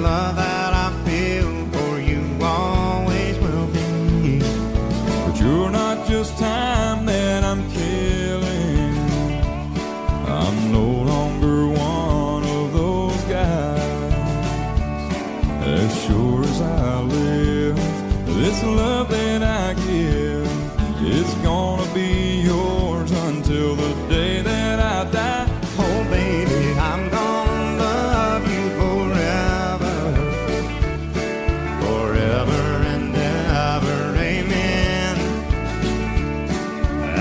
love that I feel for you always will be. But you're not just time that I'm killing. I'm no longer one of those guys. As sure as I live, this love that I give, it's gonna be yours until the day that I die. Oh baby, I'm gonna love you forever, forever and ever, amen.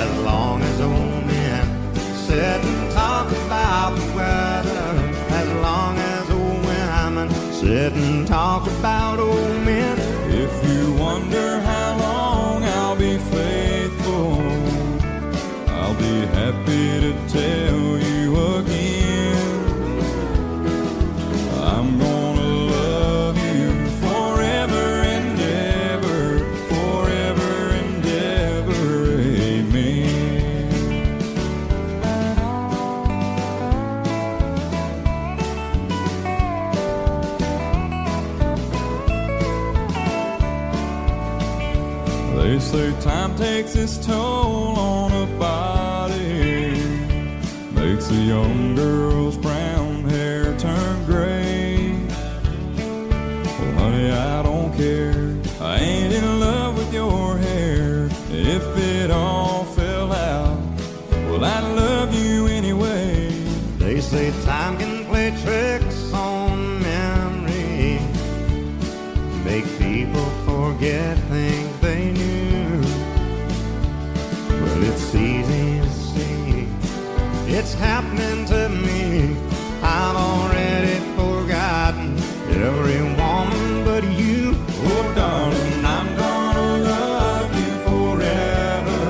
As long as old men sit and talk about the weather, as long as old women sit and talk about old men. If you wonder how long I'll be faithful, I'll be happy to tell you again. I'm gonna love you forever and ever, forever and ever, amen. They say time takes its toll on a body, makes a young girl's brown hair turn gray. Well, honey, I don't care, I ain't in love with your hair. If it all fell out, well, I'd love you anyway. They say time can play tricks on memory, make people forget things they knew. Well, it's easy to see, it's happening to me. I've already forgotten every woman but you. Oh darling, I'm gonna love you forever,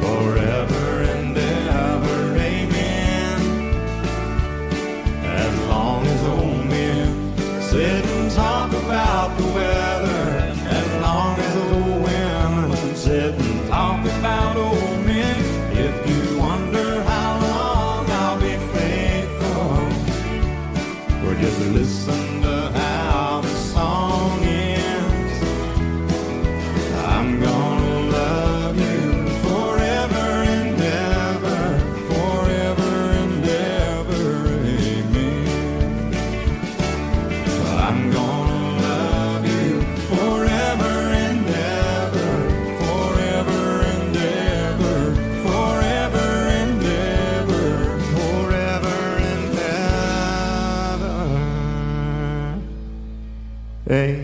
forever and ever, amen. As long as old men sit and talk about the weather, as long as old women sit and talk about old men. If you wonder how long I'll be faithful, or just listen to how the song ends. I'm gonna love you forever and ever, forever and ever, amen. I'm gonna love you forever and ever, forever and ever, forever and ever, forever and ever, amen.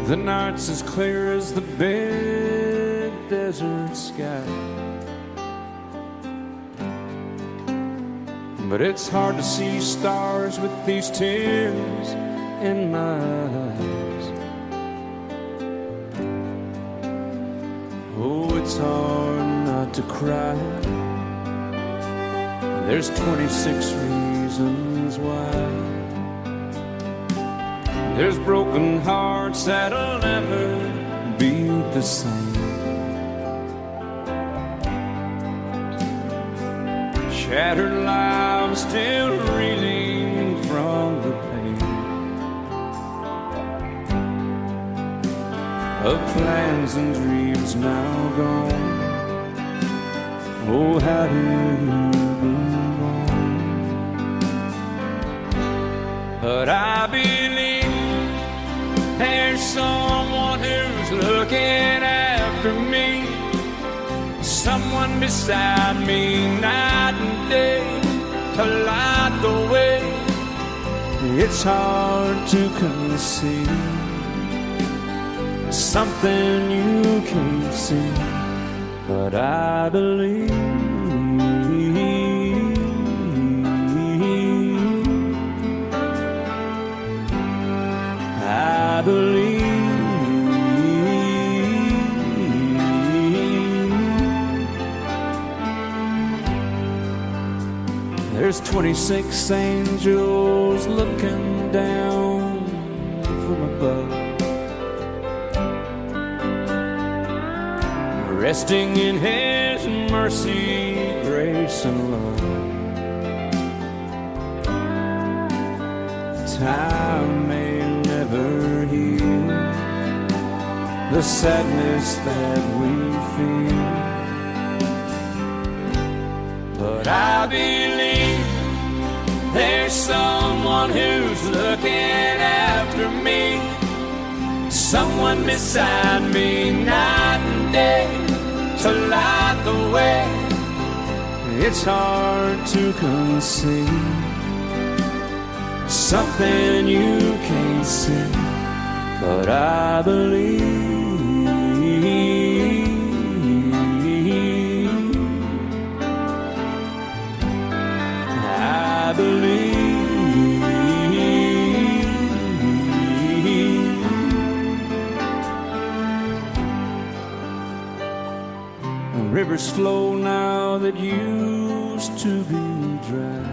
The night's as clear as the big desert sky, but it's hard to see stars with these tears in my eyes. Oh, it's hard not to cry. There's 26 reasons why. There's broken hearts that'll never be the same. Shattered lives still reeling from the pain of plans and dreams now gone. Oh, how do you move on? But I believe there's someone who's looking after me, someone beside me night and day to light the way. It's hard to conceive something you can't see, but I believe. I believe. There's There's 26 angels looking down from above, resting in His mercy, grace, and love. Time may never heal the sadness that we feel, but I believe there's someone who's looking after me, someone beside me night and day to light the way. It's hard to conceive something you can't see, but I believe. I believe. Rivers flow now that used to be dry,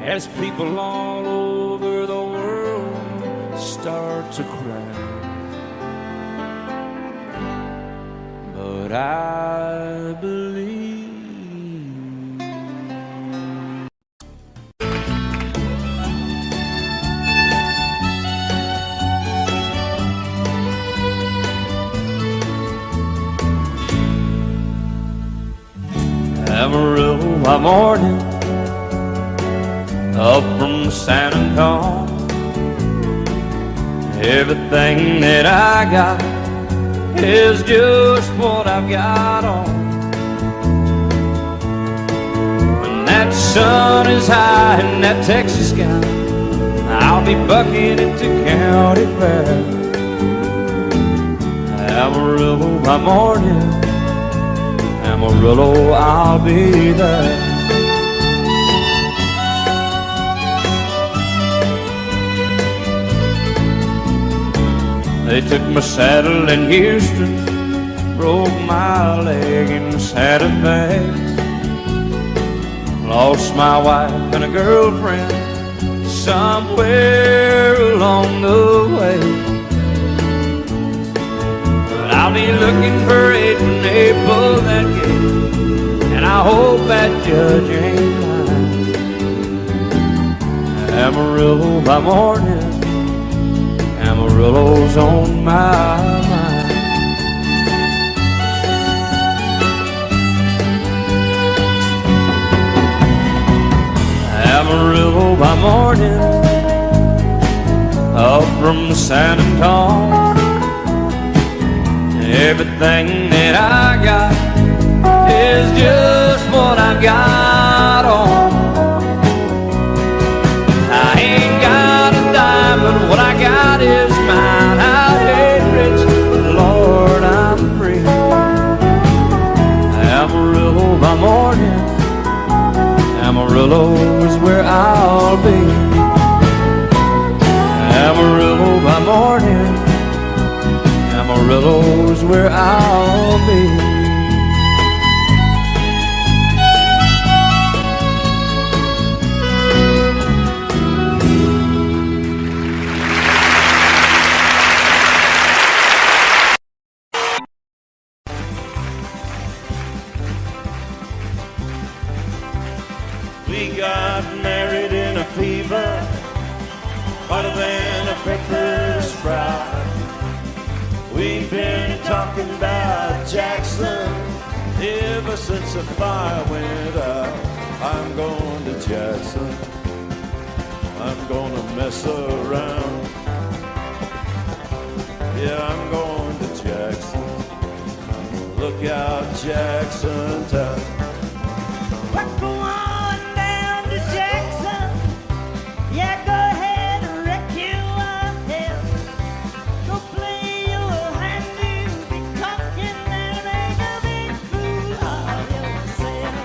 as people all over the world start to cry. But I believe. Amarillo by morning, up from San Antonio. Everything that I got is just what I've got on. When that sun is high in that Texas sky, I'll be bucking into county fair. Amarillo by morning, Amarillo, I'll be there. They took my saddle in Houston, broke my leg in Santa Fe, lost my wife and a girlfriend somewhere along the way. But I'll be looking for it when they pull that gate, and I hope that judge ain't lying. Amarillo by morning, Amarillo's on my mind. Amarillo by morning, up from San Antonio. Everything that I got is just what I've got on. I ain't got a dime, but what I got is mine. I ain't rich, but Lord, I'm free. Amarillo by morning, Amarillo is where I'll be. Amarillo by morning, Amarillo is where I'll be. We got married in a fever, hotter than a pepper sprout. We've been talking about Jackson ever since the fire went out. I'm going to Jackson, I'm gonna mess around. Yeah, I'm going to Jackson, look out Jackson town. Go on down to Jackson, yeah, go ahead and wreck your hell. Go play your hand, you be cocking and make a big fool of yourself.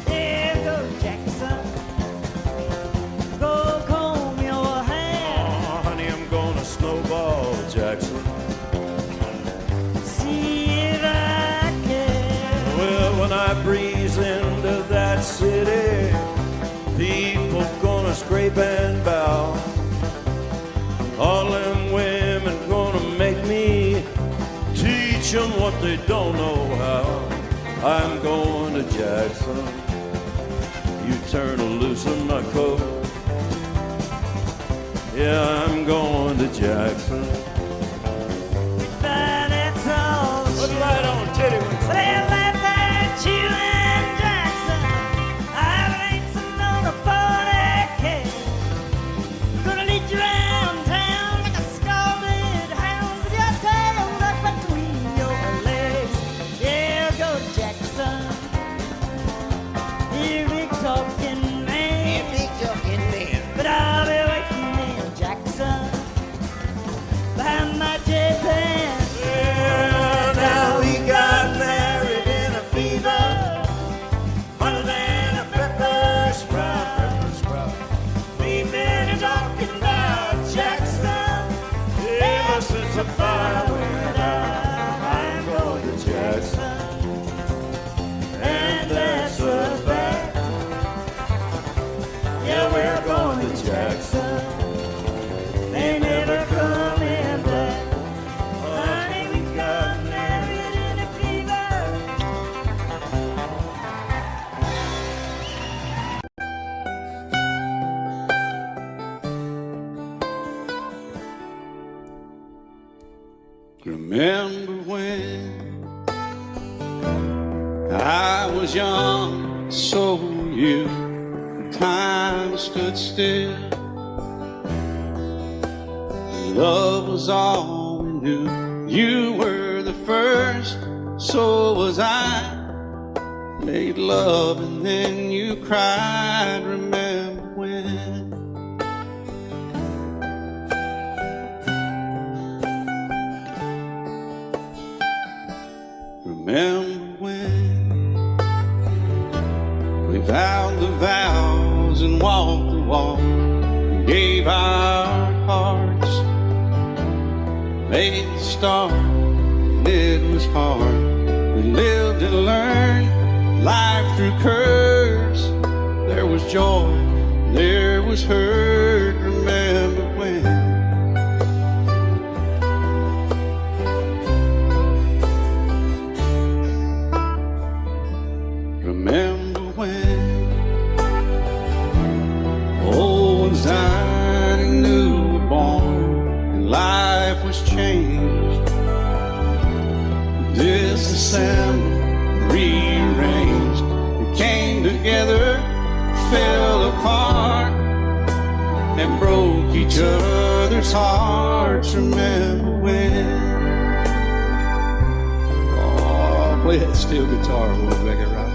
Yeah, go Jackson, go comb your hair. Oh, honey, I'm gonna snowball Jackson. See if I can. Well, when I breathe teach them what they don't know how. I'm going to Jackson. You turn loose on my coat. Yeah, I'm going to Jackson. But it's all Put the light on, Teddy. they laugh at you in Jackson. I'm racing on a 40K. Gonna lead you around town like a scalded hound with your tail tucked between your legs. Yeah, go Jackson. You big talking man. But I'll be waiting in Jackson behind my J-Pan. Yeah, now we got married in a fever, hotter than a pepper sprout. We've been talking about Jackson ever since the fire went out. I'm going to Jackson, and that's a fact. Yeah, we're going to Jackson. They never come in black. Honey, we got married in a fever. Remember when I was young, so were you. Time stood still. Love was all we knew. You were the first, so was I. Made love and then you cried. Remember when? Remember when we vowed the vows and walked the walk, gave our hearts, made the start, and it was hard. We lived and learned life through curves. There was joy, there was hurt. Remember when? Remember when old ones died and new were born, and life was changed, disassembled, rearranged. We came together, fell apart, and broke each other's hearts. Remember when? Oh, play that steel guitar, we'll make it right.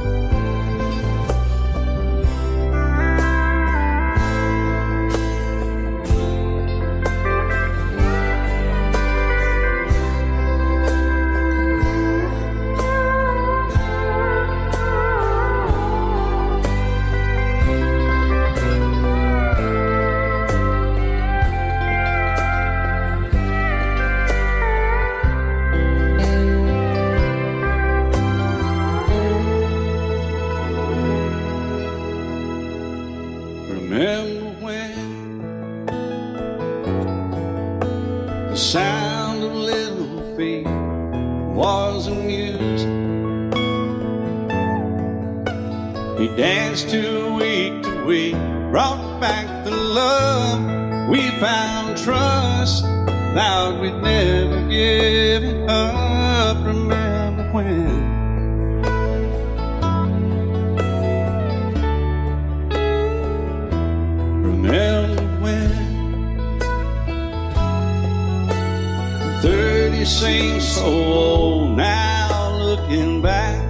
Remember when the sound of little feet was amused? He danced to week, brought back the love. We found trust, vowed we'd never give it up. Remember when? Remember when 30 seems so old now, looking back.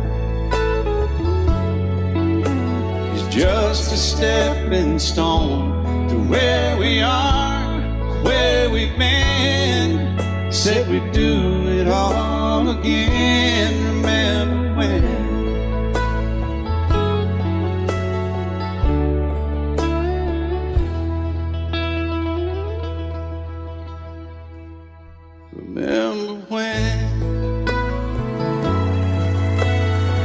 It's just a stepping stone to where we are, where we've been. Said we'd do it all again. Remember when? Remember when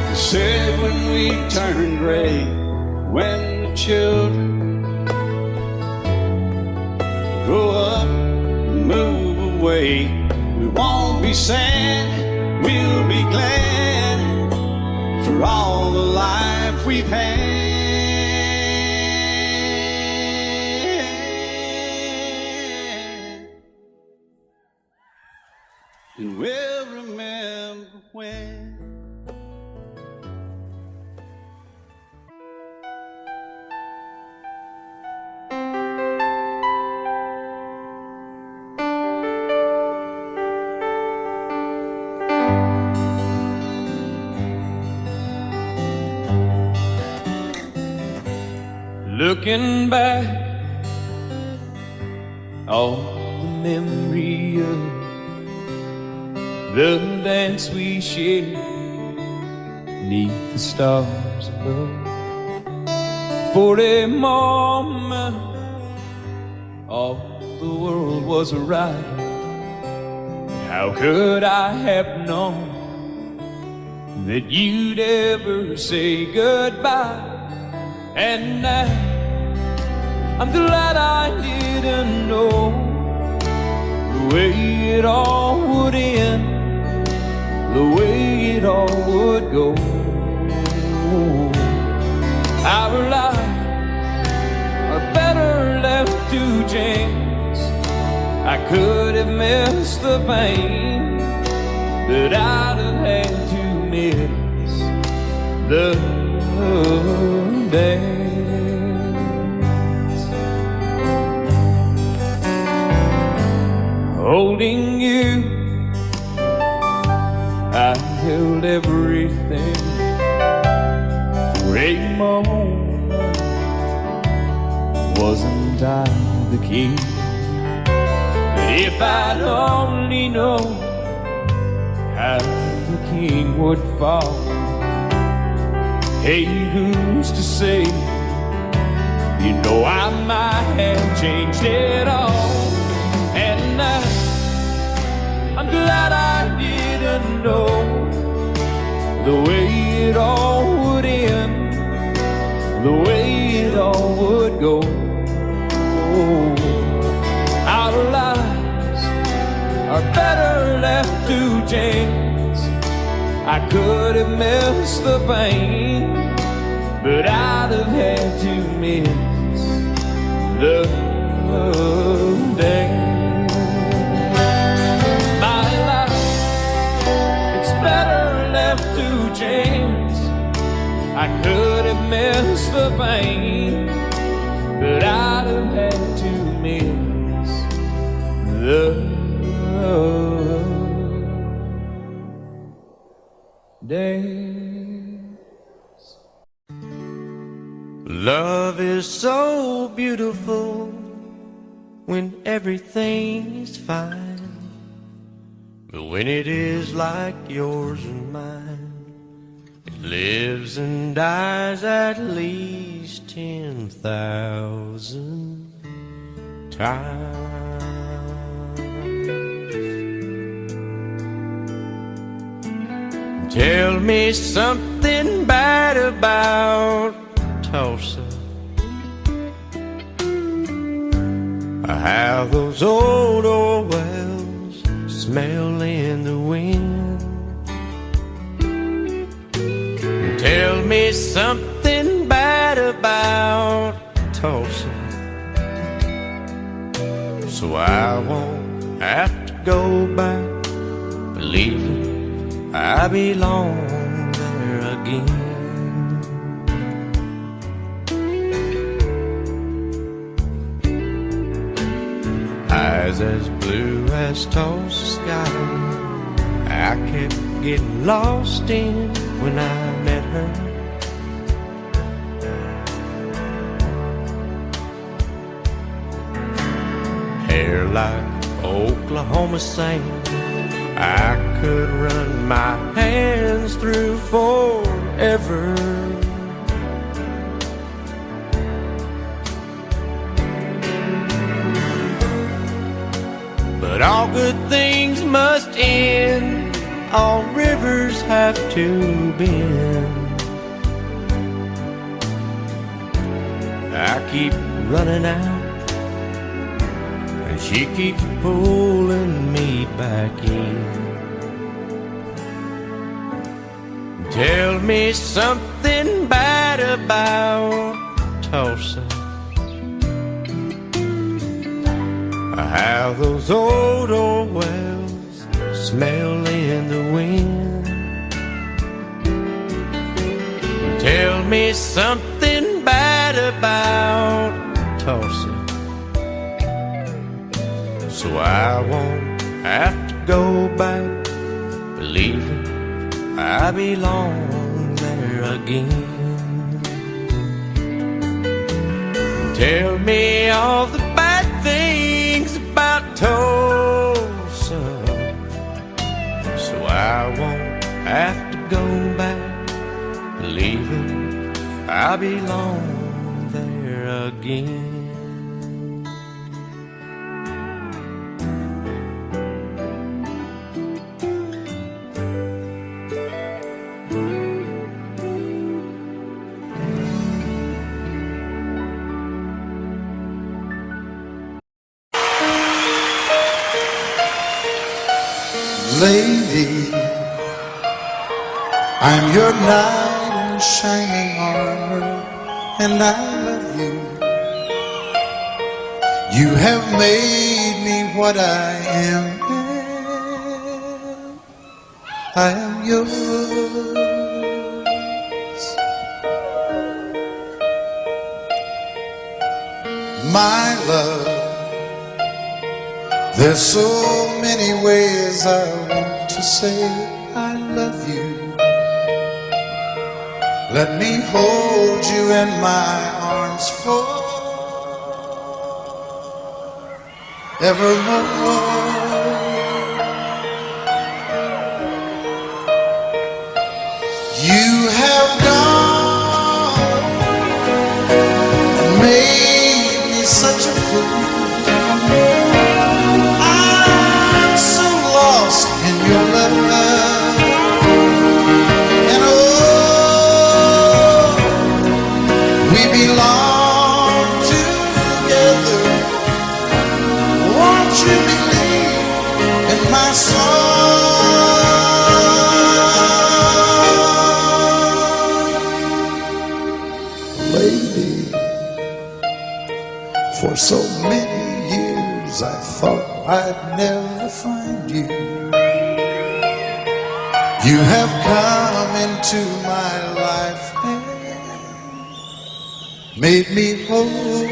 you said when we turned gray, when the children grow up and move away, we won't be sad, we'll be glad for all the life we've had. And we'll remember when. Looking back, all the memory of the dance we shared neath the stars above. For a moment, all the world was right. How could I have known that you'd ever say goodbye? And now I'm glad I didn't know the way it all would end, the way it all would go. Our lives are better left to chance. I could have missed the pain, but I'd have had to miss the dance. Holding you, I held everything for a moment. Wasn't I the king? But if I'd only known how the king would fall. Hey, who's to say? You know I might have changed it all. And I'm glad I didn't know the way it all would end, the way it all would go. Our lives are better left to chance. I could have missed the pain, but I'd have had to miss the dance. My life, it's better left to chance. I could have missed the pain, but I'd have had to miss the days. Love is so beautiful when everything is fine, but when it is like yours and mine, it lives and dies at least 10,000 times. Tell me something bad about Tulsa, how those old wells smell in the wind. Tell me something bad about Tulsa, so I won't have to go back believing I belong there again. Eyes as blue as Tulsa sky, I kept getting lost in when I met her. Hair like Oklahoma sand, I could run my hands through forever. But all good things must end, all rivers have to bend. I keep running out, and she keeps pulling me back in. Tell me something bad about Tulsa. How those old wells smell in the wind. Tell me something bad about Tulsa, so I won't have to go back believing I belong there again. Tell me all the bad things about Tulsa, so I won't have to go back believing I belong there again. Lady, I'm your knight in shining armor, and I love you. You have made me what I am. I am yours. My love, there's so many ways I want to say I love you. Let me hold you in my arms forevermore. You have gone and made me such a fool. In your love, and oh, we belong together. Won't you believe in my song? Lady, for so many years I thought I'd never find you. You have come into my life and made me whole.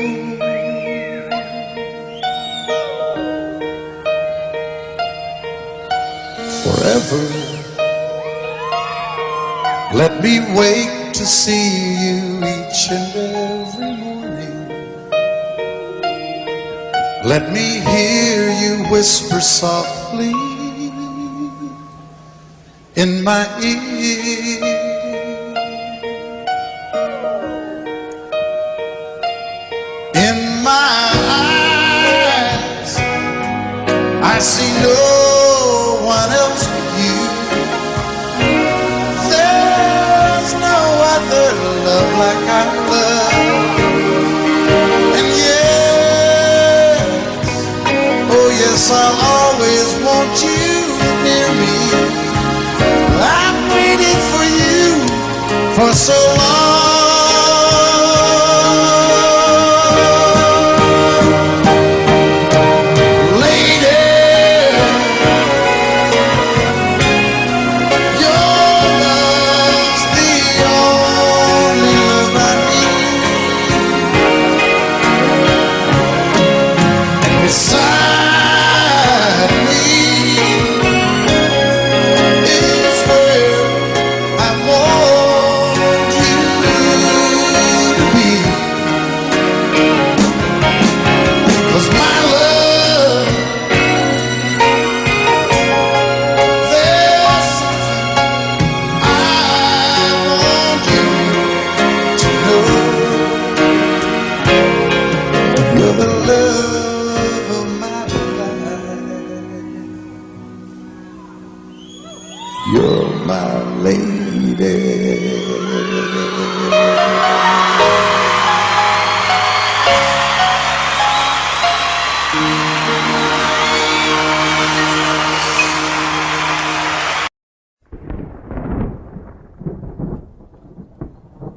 Forever, let me wake to see you each and every morning. Let me hear you whisper softly in my ear. In my eyes, I see no one else but you. There's no other love like our love. And yes, oh yes, I'll always want you near me. I've waited for you for so long. Lady, your love's the only love I need. And beside me is where I want you to be. 'Cause my love, there's something I want you to know. You're the love of my life. You're my lady.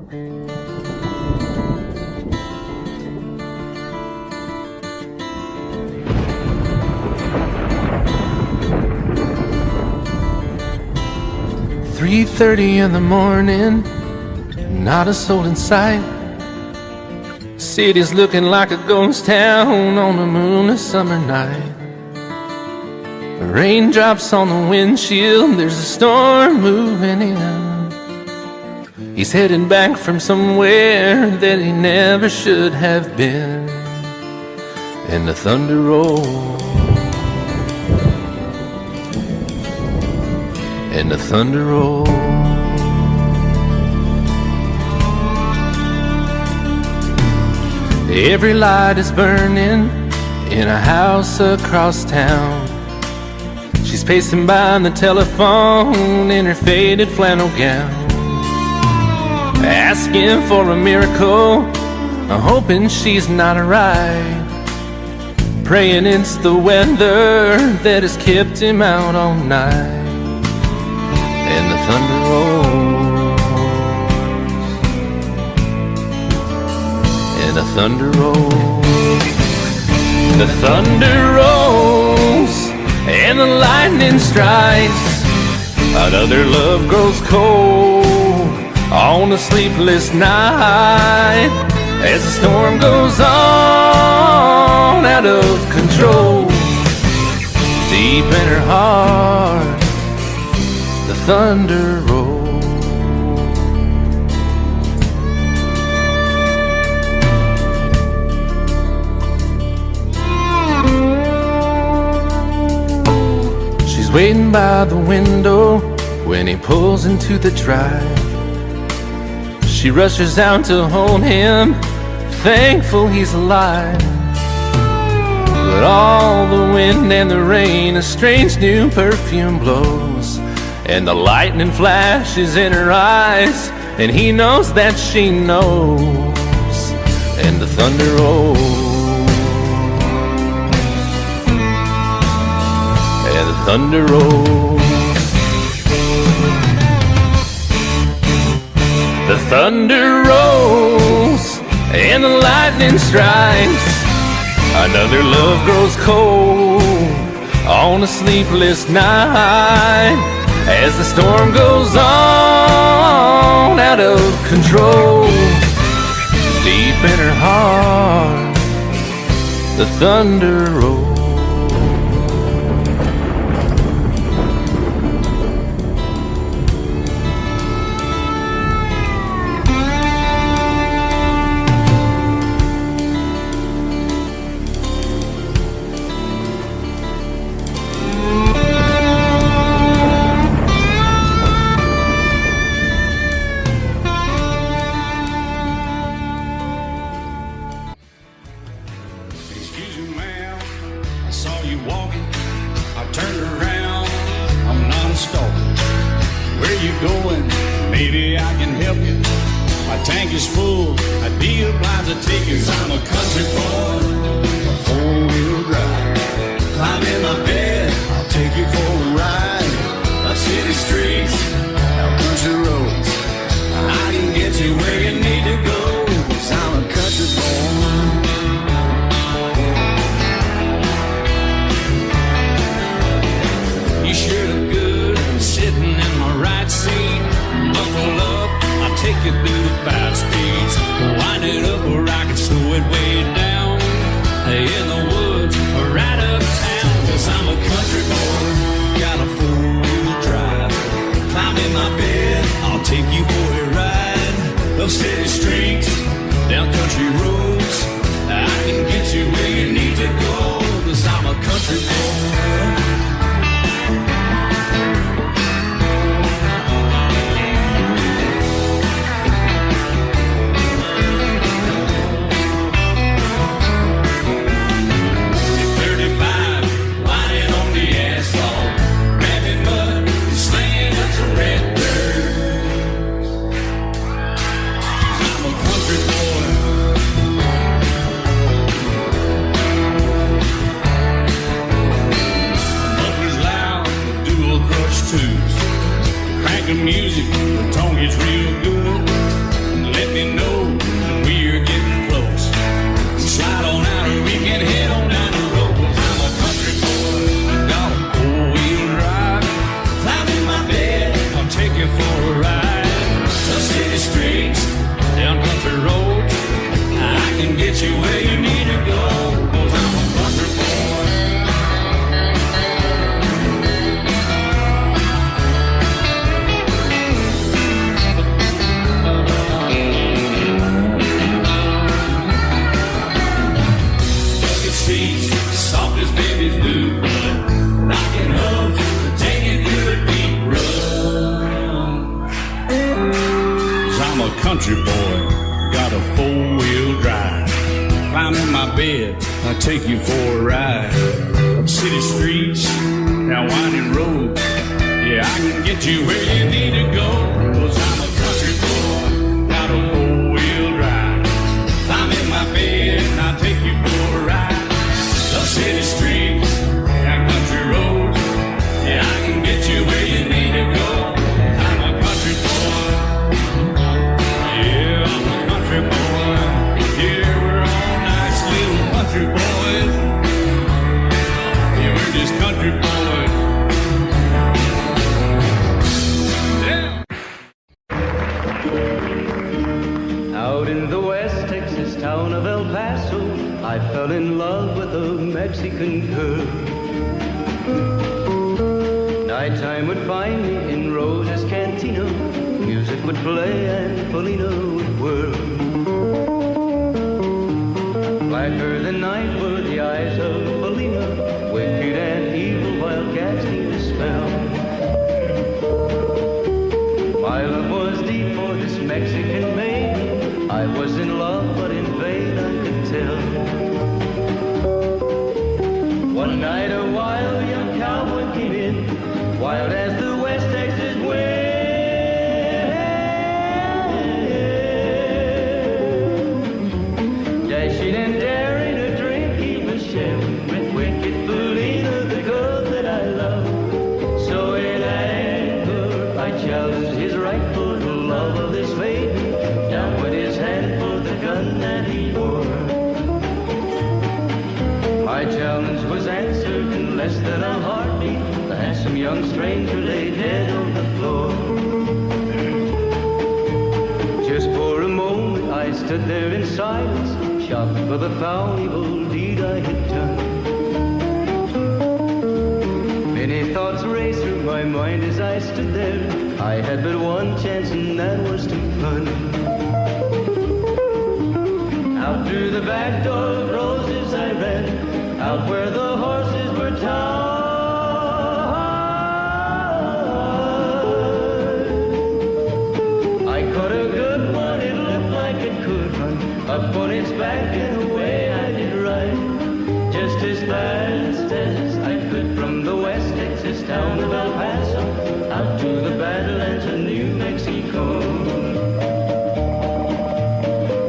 "3:30 in the morning, not a soul in sight. City's looking like a ghost town on a moonless summer night. Raindrops on the windshield, there's a storm moving in. He's heading back from somewhere that he never should have been. And the thunder rolls, and the thunder rolls. Every light is burning in a house across town. She's pacing by the telephone in her faded flannel gown, asking for a miracle, hoping she's not alright, praying it's the weather that has kept him out all night. And the thunder rolls, and the thunder rolls. The thunder rolls, and the lightning strikes. Another love grows cold on a sleepless night, as the storm goes on out of control. Deep in her heart, the thunder rolls. She's waiting by the window when he pulls into the drive. She rushes out to hold him, thankful he's alive. But all the wind and the rain, a strange new perfume blows, and the lightning flashes in her eyes, and he knows that she knows. And the thunder rolls, and the thunder rolls. The thunder rolls, and the lightning strikes. Another love grows cold on a sleepless night, as the storm goes on out of control. Deep in her heart, the thunder rolls. Music, the tone gets real good. Let get you where you need to go, 'cause I'm a country boy. Bucket seats, soft as babies do, rocking up, taking through a deep run. 'Cause I'm a country boy, got a four-wheel drive. Climb in my bed, I'll take you for a ride. Up city streets, down winding roads. Yeah, I can get you where you need to go, 'cause I'm a country boy, got a four-wheel drive. Climb in my bed, and I'll take you for a ride. Up city streets, down country roads. Yeah, I can get you where you need to go. I'm a country boy. Yeah, I'm a country boy. Yeah, we're all nice little country boys. Yeah, we're just country boys. Yeah. Out in the West Texas town of El Paso, I fell in love with a Mexican girl. Nighttime would find me in Rose's Cantina. Music would play and Felina would whirl. Blacker than night were the eyes of Felina, wicked and evil wildcats need a spell. My love was deep for this Mexican maiden. I was in love, but in vain I could tell. One night a wild young cowboy came in, wild as the West Texas wind. Dashing and daring a drink he was sharing with wicked Felina, the girl that I love. So in anger I challenged his rightful love of this maiden. Down went his hand for the gun that he wore. My challenge was answered in less than a heartbeat. The handsome young stranger laid dead on the floor. Just for a moment I stood there in silence, shocked for the foul evil deed I had done. Many thoughts raced through my mind as I stood there. I had but one chance and that was to run. Out through the back door of Roses I ran, out where the horses were tied. I caught a good one, it looked like it could run, up on its back and away I did ride. Just as fast as I could from the West Texas town of El Paso, out to the Badlands of New Mexico.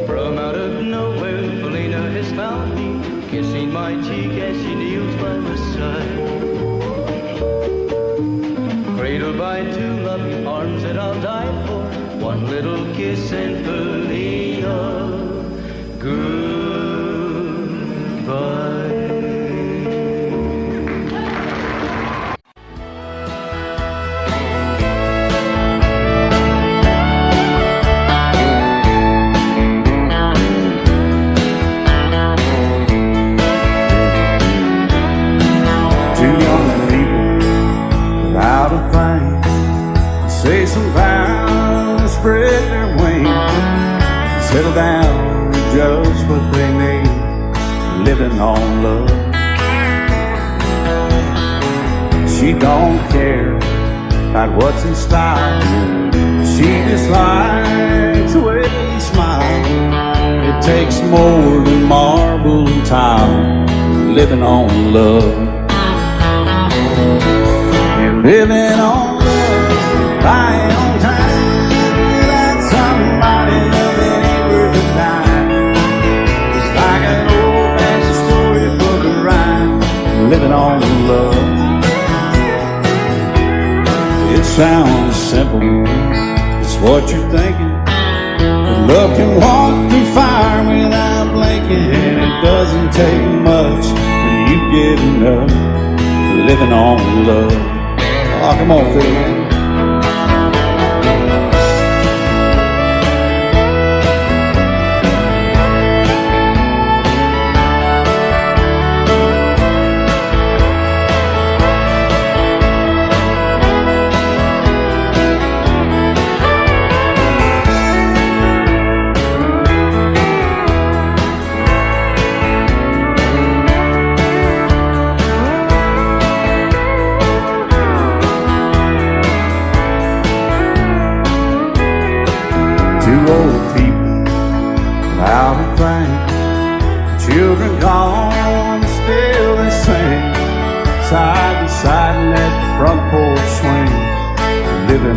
From out of nowhere, Felina has found me, kissing my cheek as she kneels by my side. Cradled by two loving arms that I'll die for, one little kiss and Felina, goodbye. Two young people without a thing, say some vows, spread their wings, settle down to just what they need, living on love. She don't care about what's in style, she just likes the way they smile. It takes more than marble and tile, living on love. You're living on love, buying on time, without somebody loving ain't worth a dime. It's like an old-fashioned storybook of rhyme, living on love. It sounds simple, it's what you're thinking. But love can walk through fire without blinking, and it doesn't take much for you getting up, living on love. Oh, come on, Phil, man.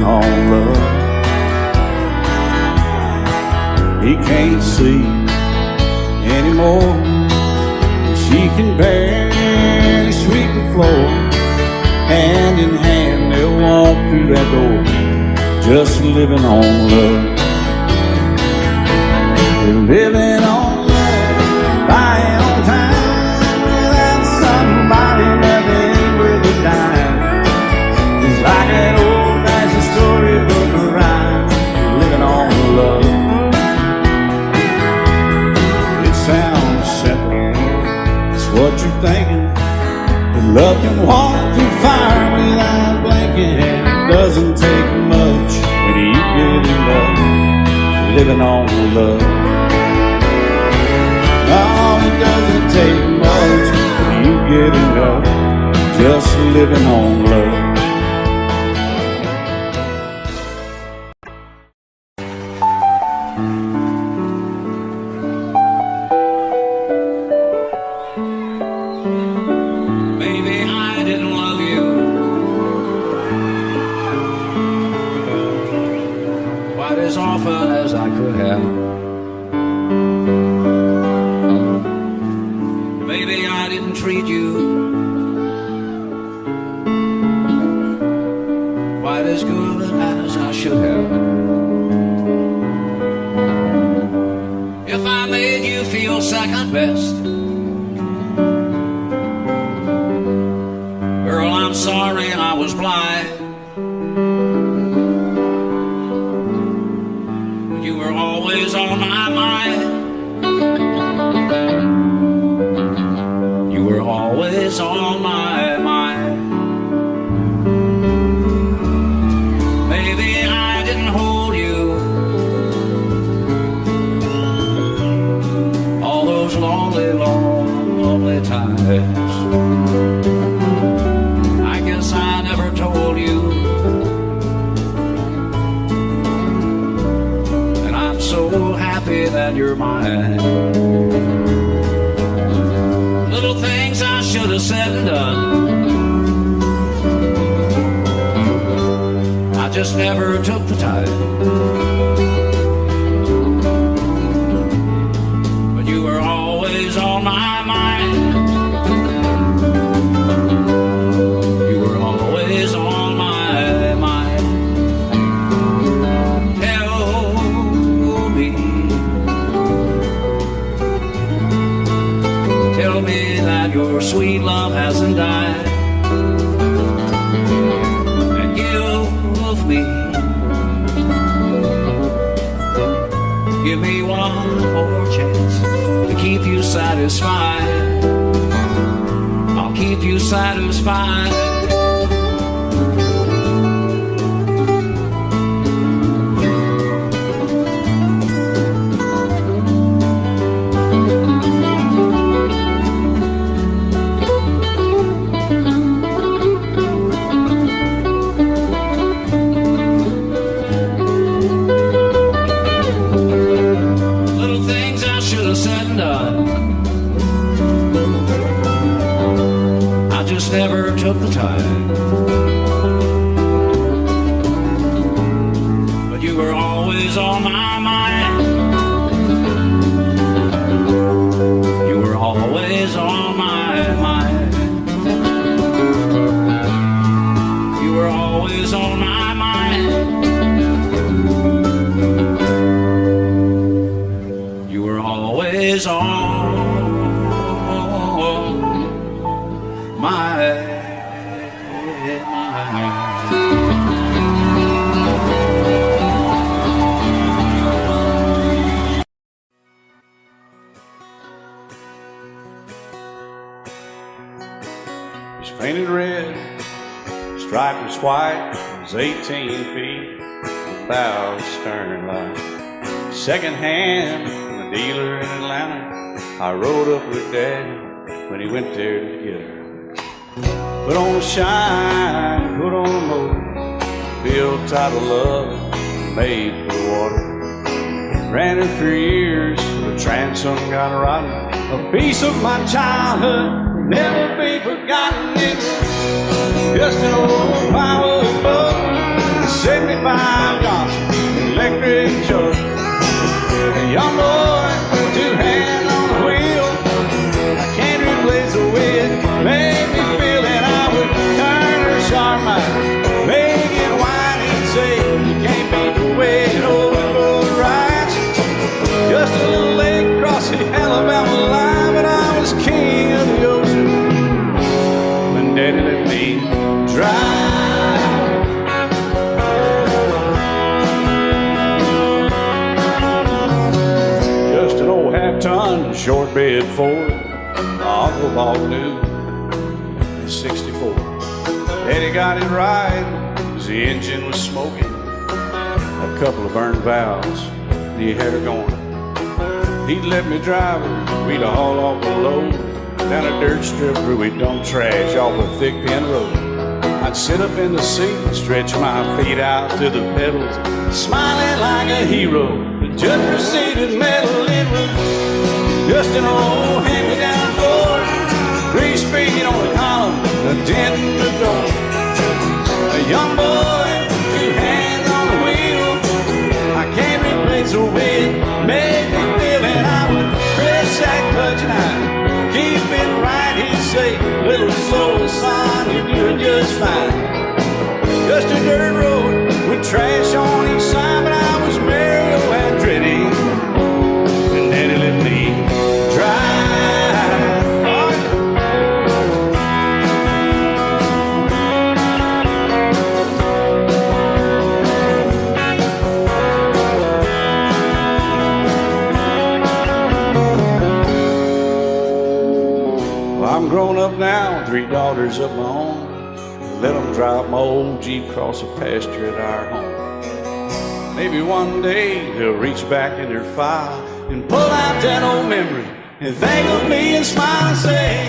living on love. He can't sleep anymore. She can barely sweep the floor. Hand in hand they'll walk through that door, just living on love. They're living on love, buying on time without somebody that ain't worth a dime. It's like an old-fashioned storybook rhyme, living on love. It sounds simple, it's what you're thinking. But love can walk through fire without blinking. It doesn't take much when you get in love, living on love. Oh, it doesn't take much when you get in love, just living on love. Maybe I didn't love you quite as often as I could have. Maybe I didn't treat you quite as good as I should have. If I made you feel second best, girl, I'm sorry I was blind. You were always on my mind. You were always on my mind. Maybe I didn't hold you all those lonely, lonely times. I guess I never told you, and I'm so happy that you're mine. Little things I should have said and done, I just never took the time. But you were always on my mind. You were always on my mind. Tell me that your sweet love hasn't died, and give me one more chance to keep you satisfied. I'll keep you satisfied. Never took the time, but you were always on my mind. You were always on my mind. You were always on my mind. You were always on painted red, striped was white, it was 18 feet, bow stern line. Second hand from a dealer in Atlanta, I rode up with Daddy when he went there to get her. Put on a shine, put on a motor, built out of love, made for the water. Ran her for years, the transom got rotten. A piece of my childhood, never be forgotten. It's just an old power boat 75 Johnson, electric truck. A young boy, two hands on the wheel. I can't replace the way it made me feel that I would turn her sharp mind, make it wide and say, you can't beat the way it over rides. Just a little lake across the Alabama line, but I was king of the ocean when Daddy let me drive. Just an old half-ton short bed Ford, my Uncle Bob knew in '64. Daddy got it right, 'cause the engine was smoking, a couple of burned valves, and he had her going. He'd let me drive her, we'd haul off a load down a dirt strip where we'd dump trash off a thick pin road. I'd sit up in the seat and stretch my feet out to the pedals, smiling like a hero. The judge proceeded metal, it was just an old hand-me-down Ford, 3-speed on the column, a dent in the door. A young boy, two hands on the wheel. I can't replace the way it made me feel, and I would press that clutch and I'd keep it right. He'd say, little slower, son, you're doing just fine. Just a dirt road with trash on each side, but I was Mario Andretti, and Daddy let me drive. Well, I'm grown up now, 3 daughters of my own. Let them drive my old Jeep across the pasture at our home. Maybe one day they'll reach back in their file and pull out that old memory and think of me and smile and say,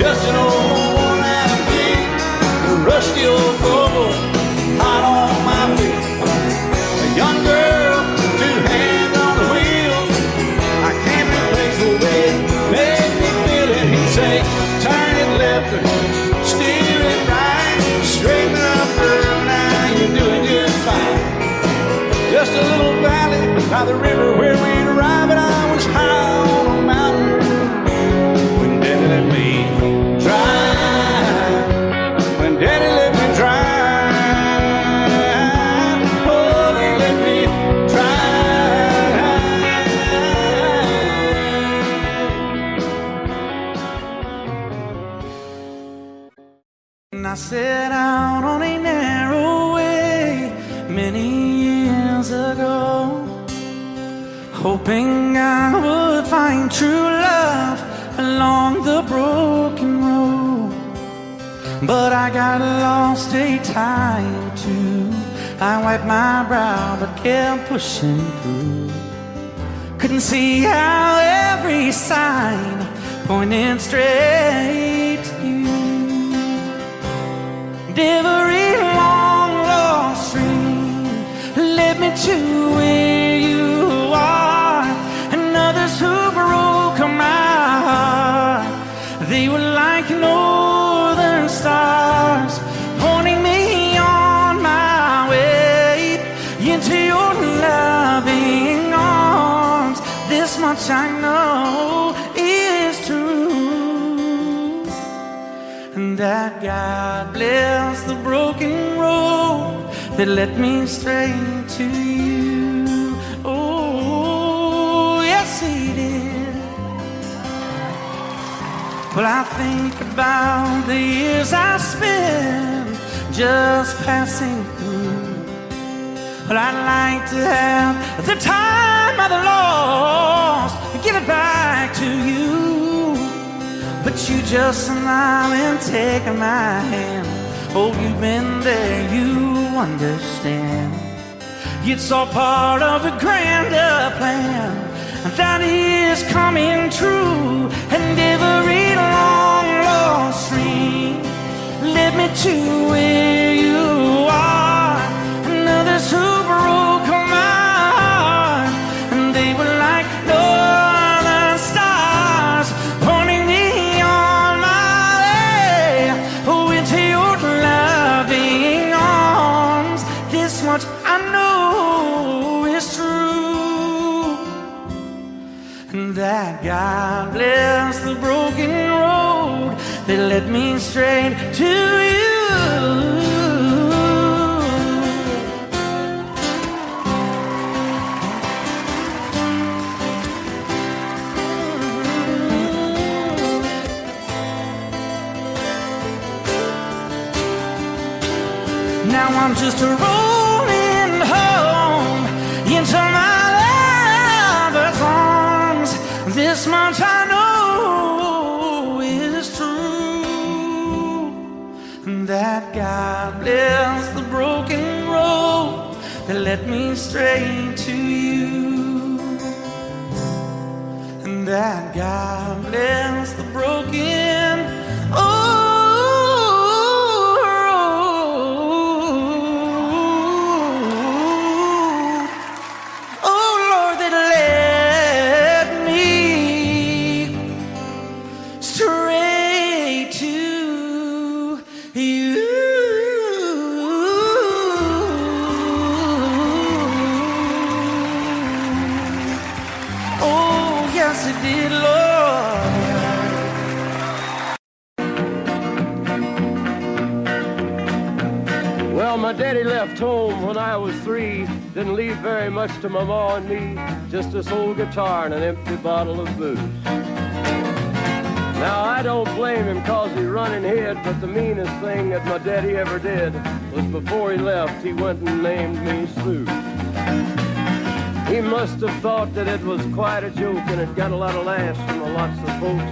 just an old worn-out Jeep, a rusty old Volvo, hot on my feet. A young girl, 2 hands on the wheel. I can't replace the way it made me feel it. He'd say, turn it left or steer it right, straighten up, girl, now you're doing just fine. Just a little valley by the river where we'd arrive, and I was high on a mountain when Daddy let me drive. When Daddy let me drive, oh, he let me drive. And I set out on a narrow way many years ago, hoping I would find true love along the broken road. But I got lost a time or two. I wiped my brow but kept pushing through. Couldn't see how every sign pointed straight to you. Every long lost dream led me to where you are, and others who broke my heart, they were like northern stars, pointing me on my way into your loving arms. This much I know is true, and that God bless the broken road that led me straight to you. Oh, yes, He did. Well, I think about the years I spent just passing through. Well, I'd like to have the time I've lost and give it back to you. But you just smile and take my hand. Oh, you've been there, you understand. It's all part of a grander plan that is coming true. And every long lost dream led me to where you are, and others who broke my heart, and they were like northern stars, pointing me on my way into your loving arms. much I know is true, and that God bless the broken road that led me straight to you. Now I'm just rolling home into my lover's arms. This much I know is true, that God bless the broken road that led me straight to you, and that God bless the broken road. My daddy left home when I was 3, didn't leave very much to my ma and me, just this old guitar and an empty bottle of booze. Now I don't blame him 'cause he run and hid, but the meanest thing that my daddy ever did was before he left, he went and named me Sue. He must have thought that it was quite a joke and it got a lot of laughs from lots of folks.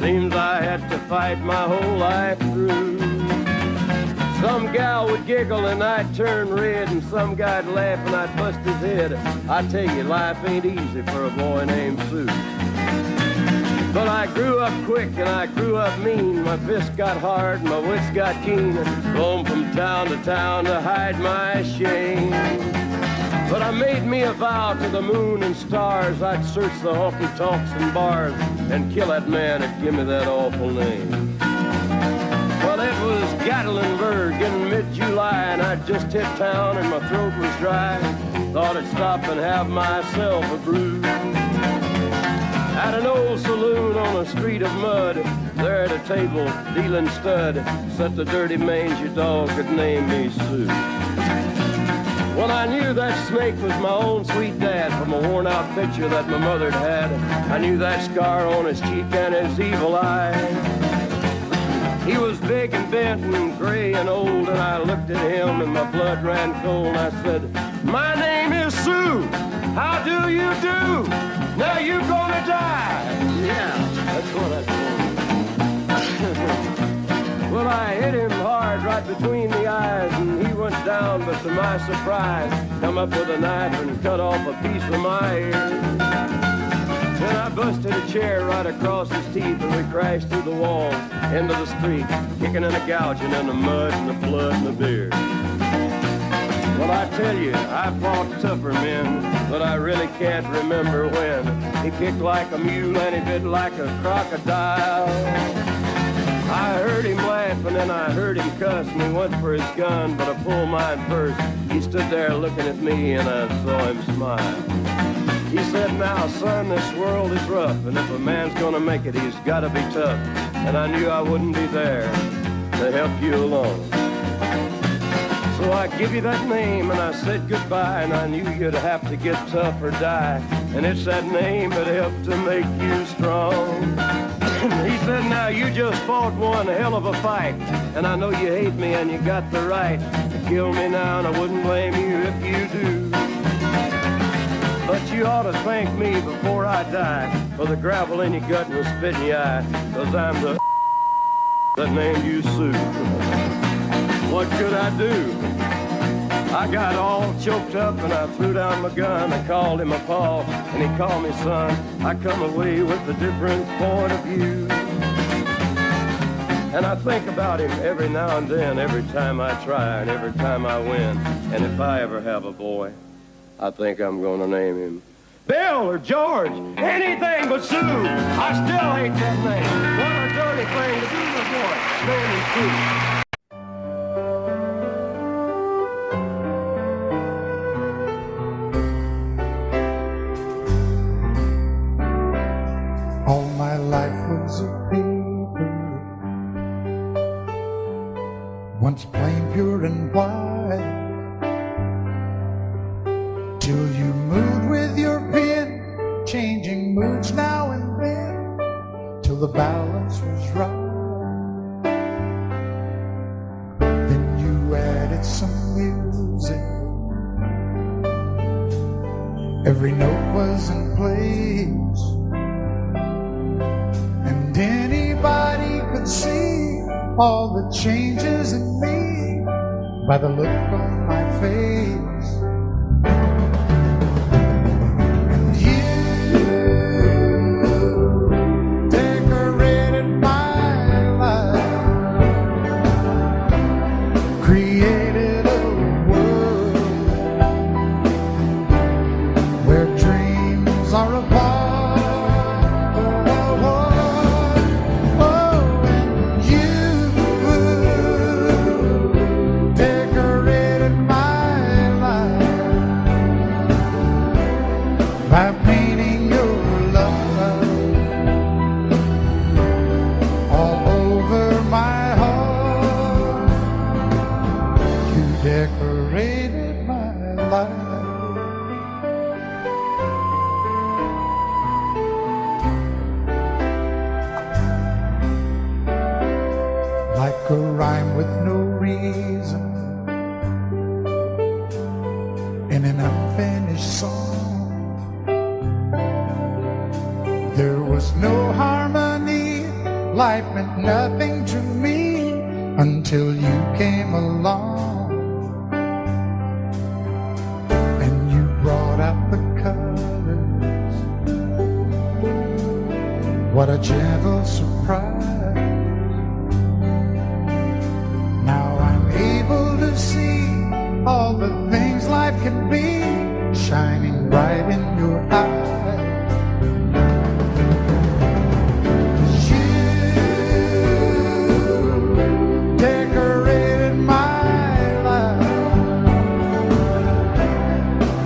Seems I had to fight my whole life through. Some gal would giggle and I'd turn red, and some guy'd laugh and I'd bust his head. I tell you, life ain't easy for a boy named Sue. But I grew up quick and I grew up mean. My fists got hard and my wits got keen. Roam from town to town to hide my shame. But I made me a vow to the moon and stars, I'd search the honky-tonks and bars and kill that man that give me that awful name. Well, it was Gatlinburg in mid-July, and I'd just hit town and my throat was dry. Thought I'd stop and have myself a brew. At an old saloon on a street of mud, there at a table, dealing stud, sat the dirty mangy dog that named me Sue. Well, I knew that snake was my own sweet dad from a worn-out picture that my mother'd had. I knew that scar on his cheek and his evil eye. He was big and bent and gray and old, and I looked at him and my blood ran cold. I said, "My name is Sue. How do you do? Now you gonna die." Yeah, that's what I told him. Well, I hit him hard right between the eyes, and he went down, but to my surprise, come up with a knife and cut off a piece of my ear. Then I busted a chair right across his teeth, and we crashed through the walls into the street, kicking and a gouging in the mud and the blood and the beer. Well, I tell you, I fought tougher men, but I really can't remember when. He kicked like a mule and he bit like a crocodile. I heard him laugh and then I heard him cuss, and he went for his gun, but I pulled mine first. He stood there looking at me and I saw him smile. He said, "Now, son, this world is rough, and if a man's gonna make it, he's gotta be tough." And I knew I wouldn't be there to help you along. So I give you that name and I said goodbye, and I knew you'd have to get tough or die. And it's that name that helped to make you strong. He said, "Now you just fought one hell of a fight, and I know you hate me and you got the right to kill me now, and I wouldn't blame you if you do. But you ought to thank me before I die for the gravel in your gut and the spit in your eye, 'cause I'm the that named you Sue." What could I do? I got all choked up and I threw down my gun. I called him a pa and he called me son. I come away with a different point of view. And I think about him every now and then, every time I try and every time I win. And if I ever have a boy, I think I'm gonna name him Bill or George, anything but Sue. I still hate that name. What a dirty thing to do to a boy, naming Sue. till you moved with your pen, changing moods now and then, till the balance was right. Then you added some music, every note was in place, and anybody could see all the changes in me by the look on my face. And you decorated my life, created a world where dreams are apart. By painting your love all over my heart, you decorated my life. Like a rhyme with no reason in an unfinished song. There was no harmony, life meant nothing to me until you came along. And you brought out the colors, what a gentle surprise. Now I'm able to see all the things life can be, shining bright in your eyes.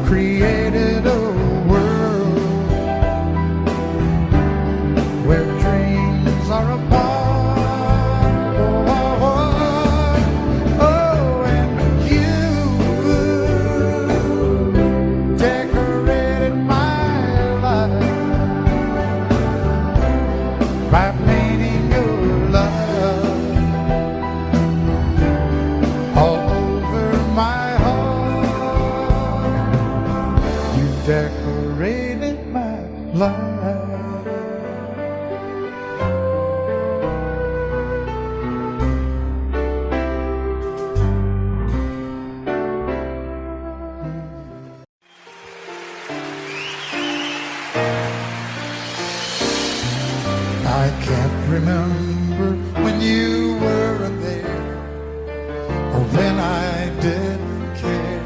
Created a world where dreams are apart. Oh, and you decorated my life by painting your love all over my heart. You decorated my life. I can't remember when you weren't there, or when I didn't care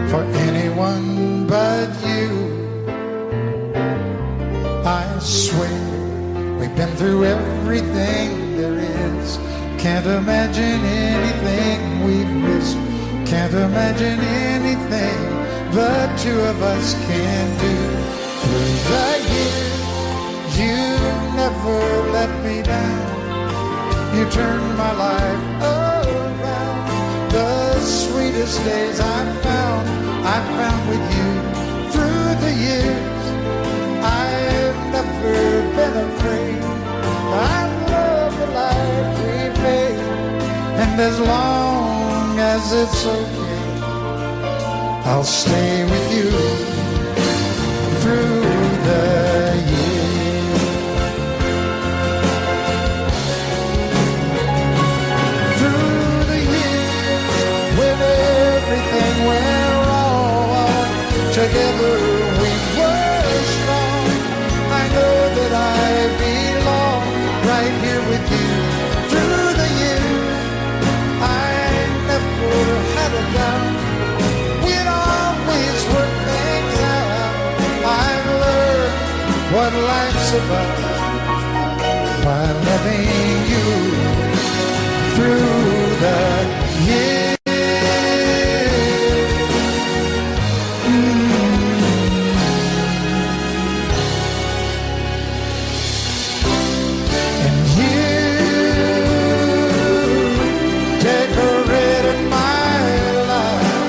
for anyone but you. I swear we've been through everything there is. Can't imagine anything we've missed. Can't imagine anything the two of us can do. Through the years, you never let me down. You turned my life around. The sweetest days I found with you. Through the years, I've never been afraid. I love the life we made, and as long as it's okay, I'll stay with you through the years. Through the years, when everything went wrong, together we were strong. I know that I belong right here with you. Through the years, I never had a doubt. We'd always work things out. I've learned what life's about by loving you through the years. And you decorated my life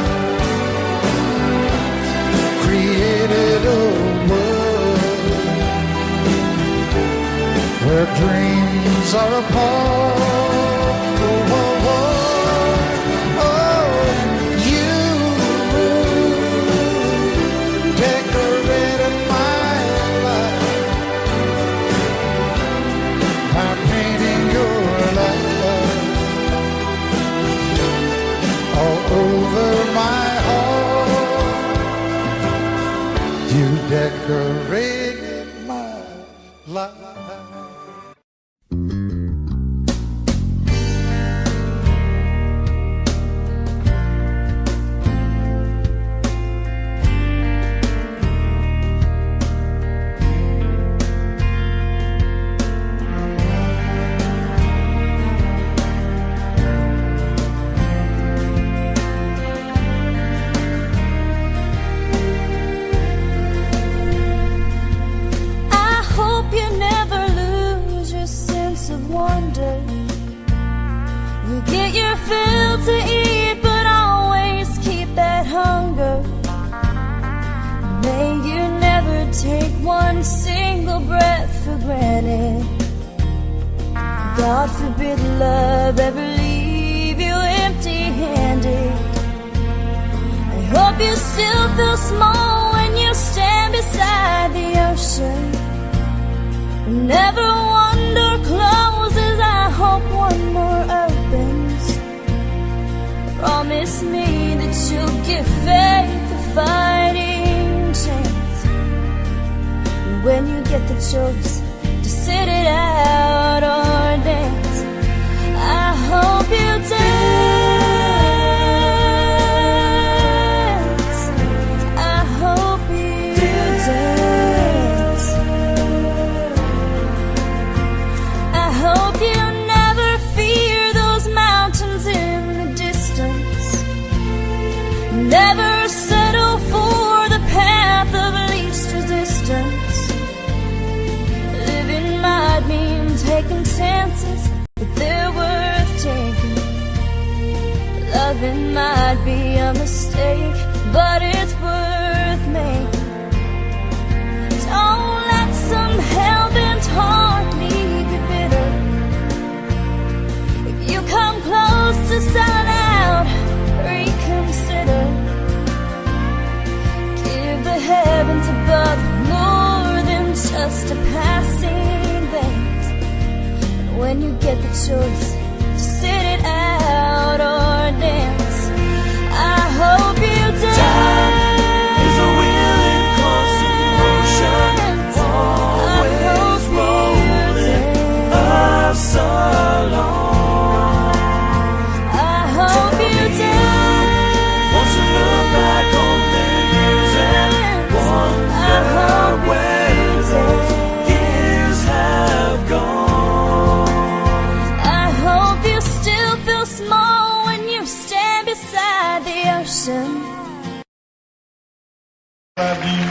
dreams are apart. Oh, oh, oh, oh, you decorated my life by painting your life all over my heart. You decorated my life. You get your fill to eat, but always keep that hunger. May you never take one single breath for granted. God forbid love ever leave you empty-handed. I hope you still feel small when you stand beside the ocean. Never one door closes, I hope one more opens. Promise me that you'll give faith a fighting chance. And when you get the choice to sit it out or dance, I hope you dance. I hope you dance. I hope you never fear those mountains in the distance. Never settle for the path of least resistance. Living might mean taking chances, but they're worth taking. Loving might be a mistake, but it's worth making. Don't let some hell-bent heart leave you bitter. If you come close to selling out, reconsider. Give the heavens above more than just a passing glance. And when you get the choice to sit it out or dance, I hope you dance. Time is a wheel in constant motion, always rolling us along. I hope you dance. Won't you look back on the years and wonder where those years have gone? I hope you still feel small when you stand beside the ocean. Love you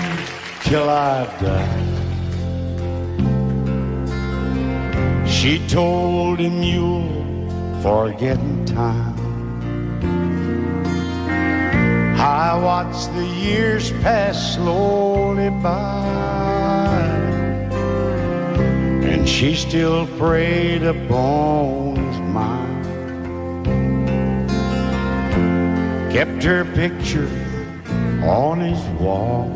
till I die. She told him you'll forget in time. I watched the years pass slowly by, and she still preyed upon his mind. Kept her picture on his wall.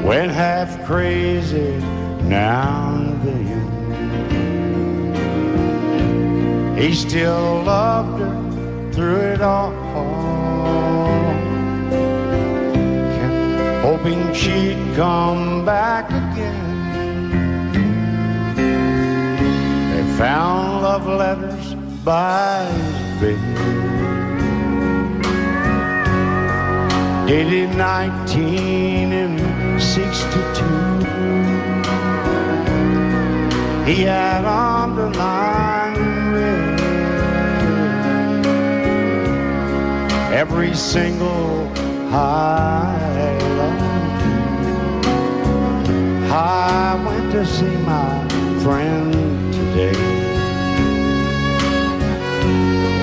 Went half crazy now and then. He still loved her through it all. Kept hoping she'd come back again. They found love letters by his bed, dated 1962. He had underlined in red every single I love you. I went to see my friend today.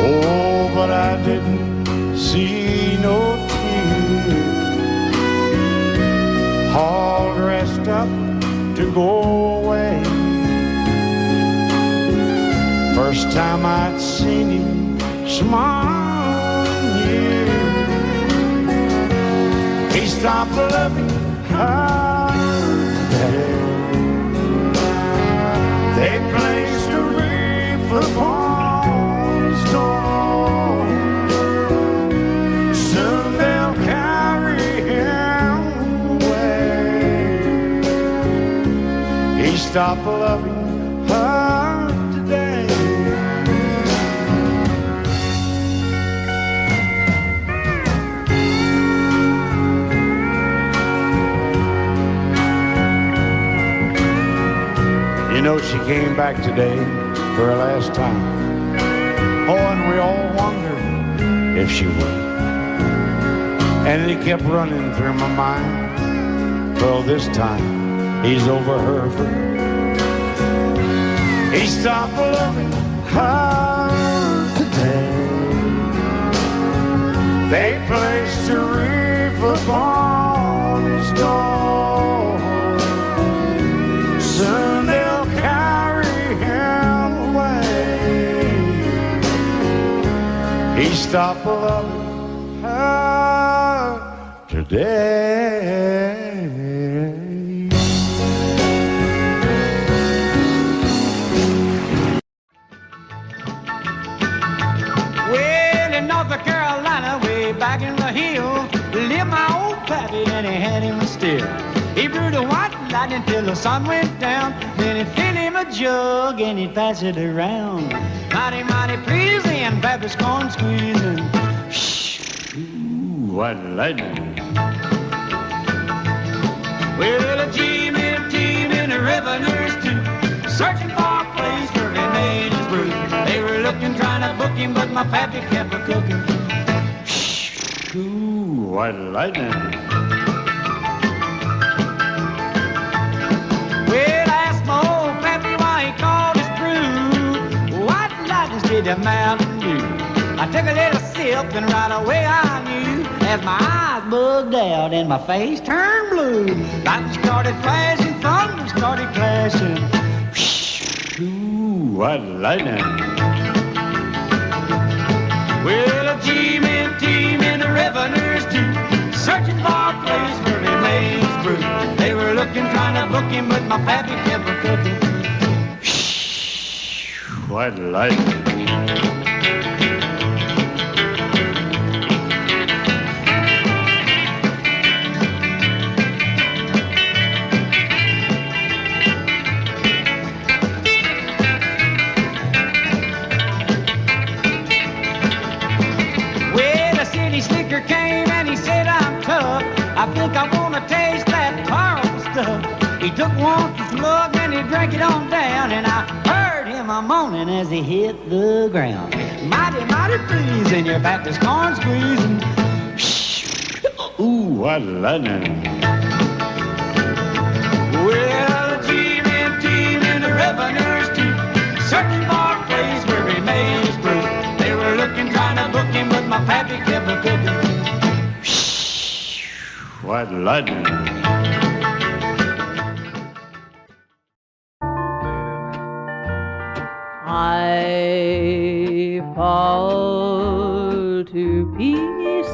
Oh, but I didn't see no tears. All dressed up to go away. First time I'd seen him smile, yeah. He stopped loving her today. They placed a wreath upon his door. Soon they'll carry him away. He stopped loving her today. You know, she came back today for her last time. Oh, and we all wondered if she would. And it kept running through my mind. Well, this time he's over her for good. He stopped loving her today. They placed a wreath upon his door. Soon they'll carry him away. He stopped loving her today. Well, in North Carolina, way back in the hill, lived my old pappy, and he had him still. He brewed a white lightning till the sun went down. Then he'd fill him a jug and he'd pass it around. Mighty, mighty pleasing, Pappy's corn squeezing. Ooh, what lightning. Well, a team in the revenues too, searching for a place where he made his brew. They were looking, trying to book him, but my pappy kept a cooking. Ooh, what lightning. Well, I asked my old pappy why he called his brew White Lightning did the Mountain Dew. I took a little sip and right away I knew, as my eyes bugged out and my face turned blue. Lightning started flashing, thunder started clashing. Ooh, what lightning. Well, a team in the revenues too, searching for a place where they made his brew. They were looking, trying to book him, but my pappy kept a cooking. What lightning. Slicker came and he said, I'm tough. I think I want to taste that powerful stuff. He took one slug and he drank it on down, and I heard him a moaning as he hit the ground. Mighty, mighty pleasing, your back is corn squeezing. Ooh, what lightning. Well, a team in the revenues too, searching for a place where he made his brew. They were looking, trying to book him, but my pappy kept a cooking. What lightning. I fall to pieces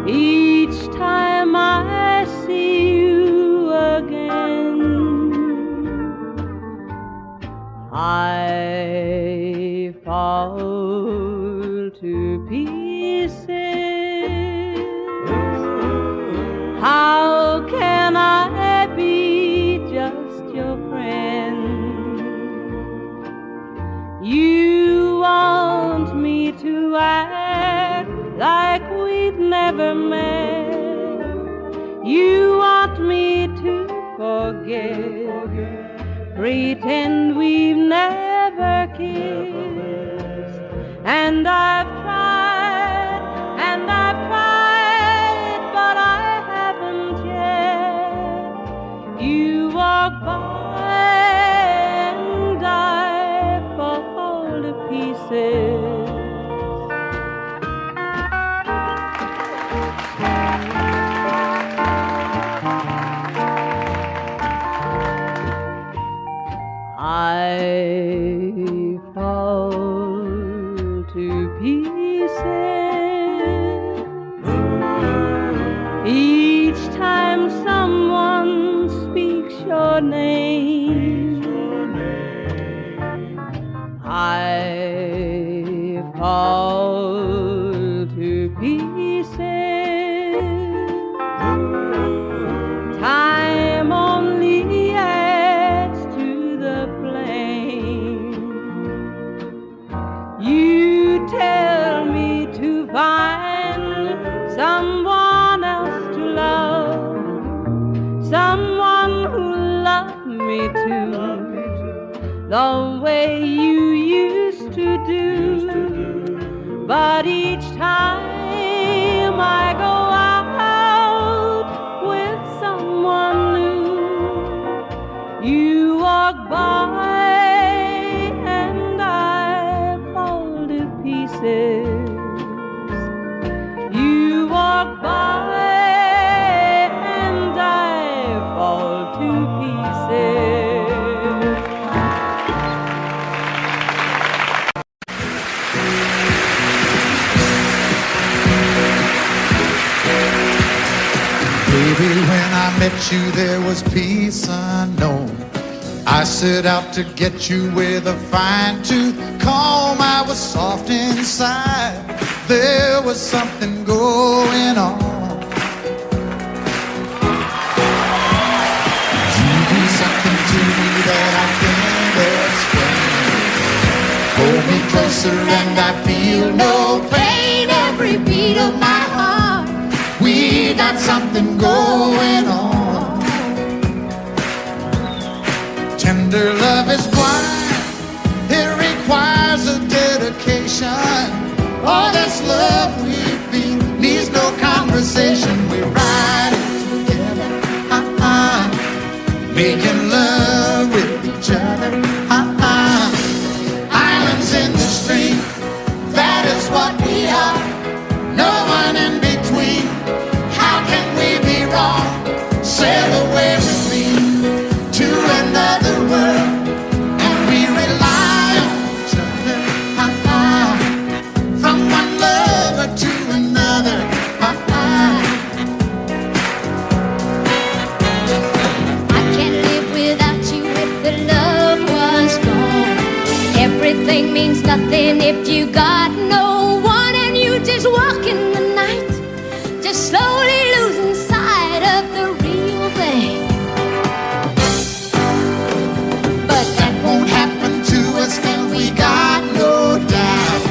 each time I see you again. I fall to pieces. How can I be just your friend? You want me to act like we've never met. You want me to forget, pretend we've never kissed. And I've tried, but I haven't yet. You walk by and I fall to pieces. pieces. Each time someone speaks your name, I fall to pieces. Time only adds to the flame. You tell me to find someone else to love, someone who loved me too, the way you used to do. But each time I go out with someone new, you walk by and I fall to pieces. You walk by and I fall to pieces. Baby, when I met you, there was peace unknown. I set out to get you with a fine-tooth comb. I was soft inside. There was something going on. You do something to me that I can't explain. Hold me closer and I feel no pain. Every beat of my heart, we got something going on. Tender love is blind. It requires a dedication. All this love we feel needs no conversation. We're riding together, making love with each other, Islands in the stream, that is what we are. No one in between. How can we be wrong? Sail away with me to another world, and we rely on each other, from one lover to another. I can't live without you if the love was gone. Everything means nothing if you got no one, and you just walk in the night, just slowly losing sight of the real thing. But that won't happen to us, and we got no doubt.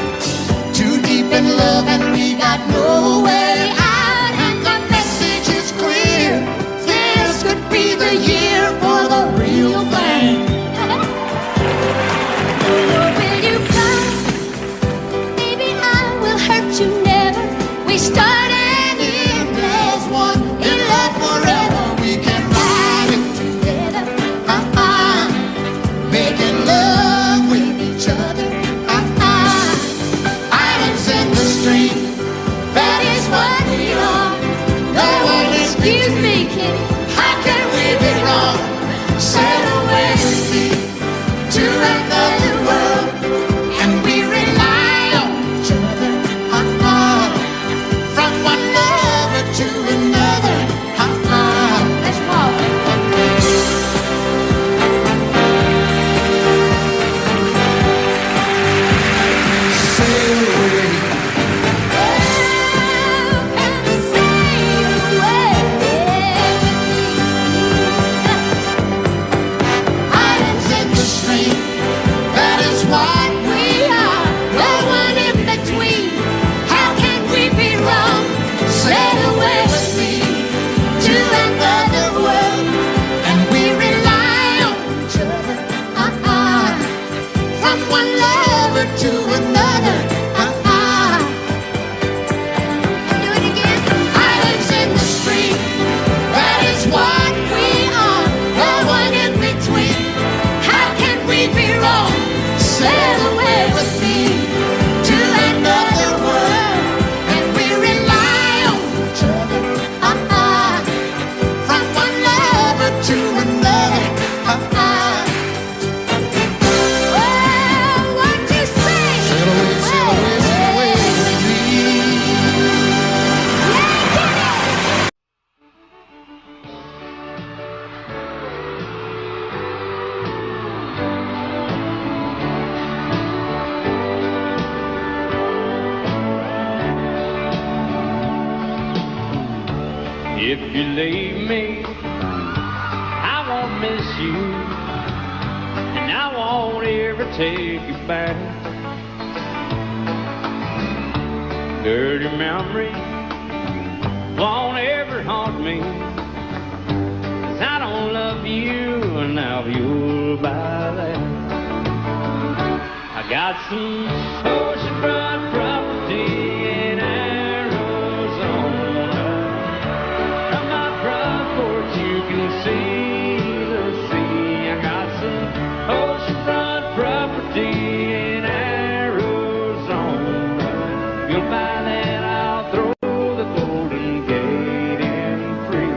Too deep in love and we got no way out. And the message is clear. This could be the year for the real thing. Will you come? Maybe I will hurt you never. We started in As one in love forever, we can ride it together, making love with each other, islands in the stream. That is what we are. No one excuse me, kid. How can we be wrong? Sail away with me to another world, and we rely on each other, If you leave me, I won't miss you, and I won't ever take you back. Dirty memory won't ever haunt me, 'cause I don't love you, and now you'll buy that. I got some oceanfront property in Arizona. From my front porch you can see the sea. I got some oceanfront property in Arizona. You'll buy that, I'll throw the Golden Gate in free.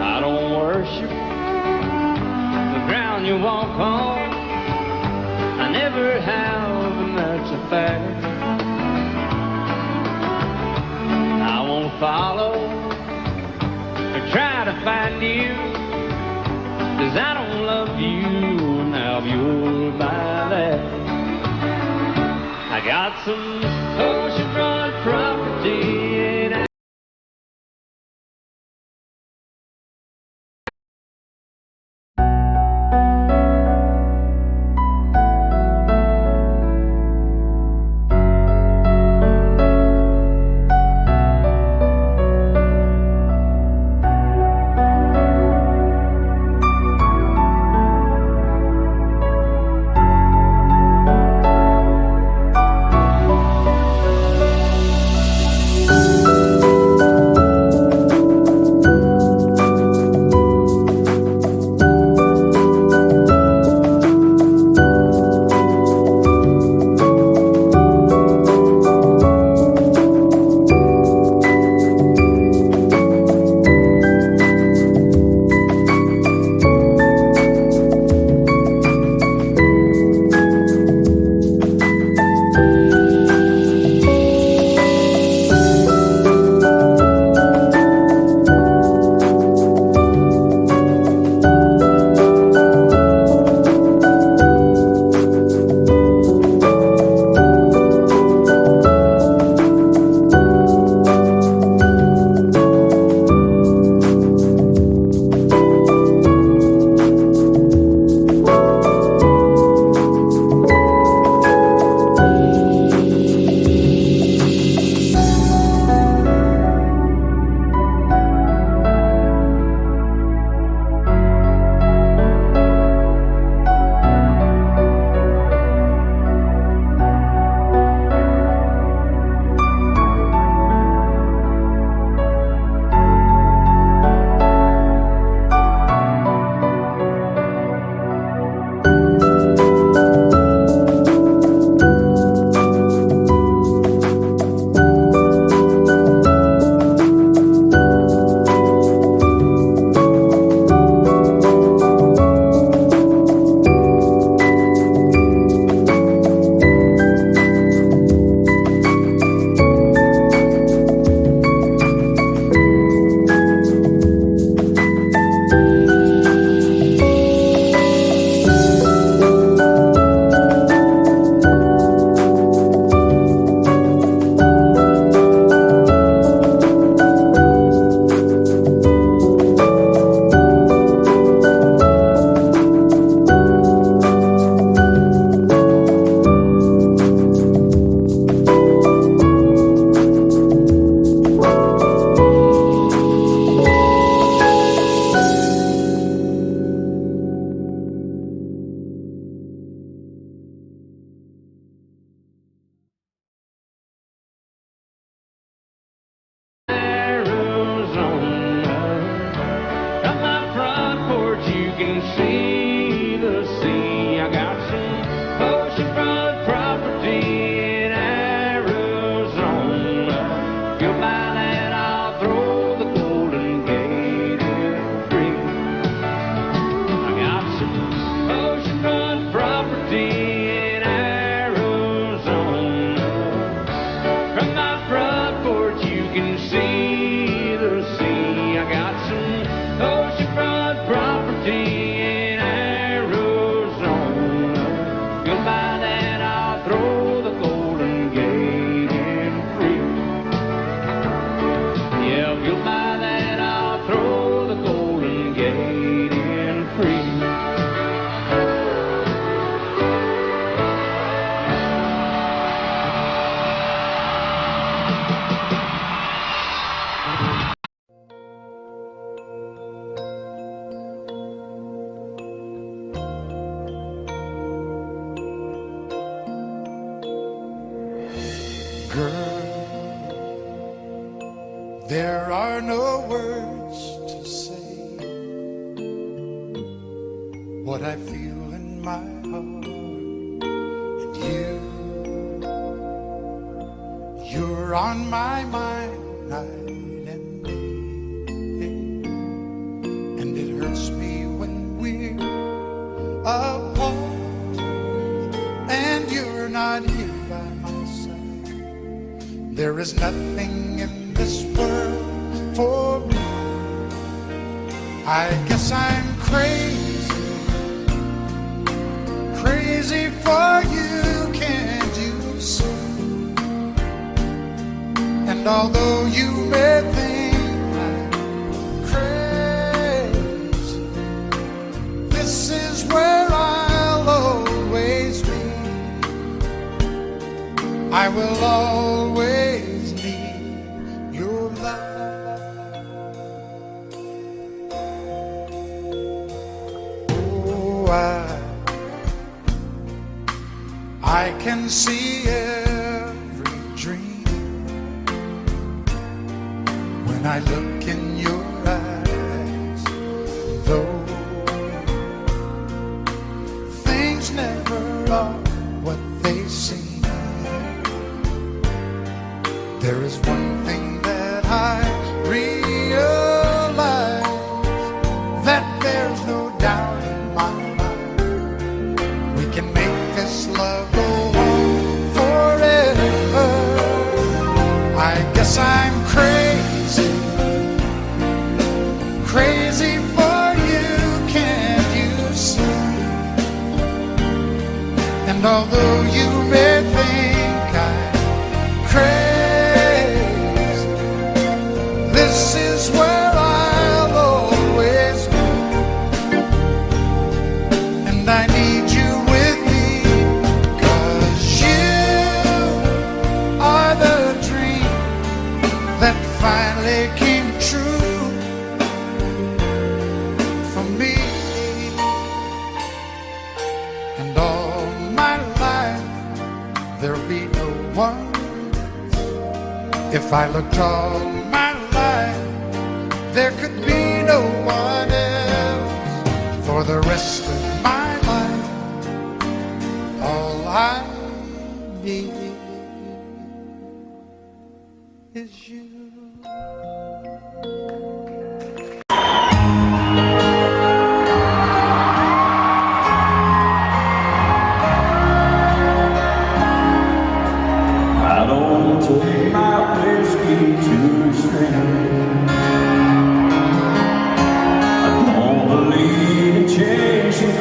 I don't worship the ground you walk on. I never have, and that's a fact. I won't follow or try to find you, 'cause I don't love you, now you'll buy that. I got some oceanfront property in you'll buy that, I'll throw the Golden Gate in free. There are no words to say what I feel in my heart. And you're on my mind night and day. And it hurts me when we're apart and you're not here by my side. There is nothing in this world for me. I guess I'm crazy, crazy for you, can't you see? And although you may think I'm crazy, this is where I'll always be. I will always need your love. Oh, I can see every dream when I look in your eyes. Though things never are what they seem, there is one thing that I realize, that there's no doubt in my mind. We can make this love go on forever. I guess I'm crazy, crazy for you, can't you see? And although you may think I'm crazy, this is where I'll always be. And I need you with me, 'cause you are the dream that finally came true for me. And all my life there'll be no one. If I looked all my life, there could be no one else. For the rest of my life, all I need is you. I don't take my whiskey to the stream. I don't believe in chasing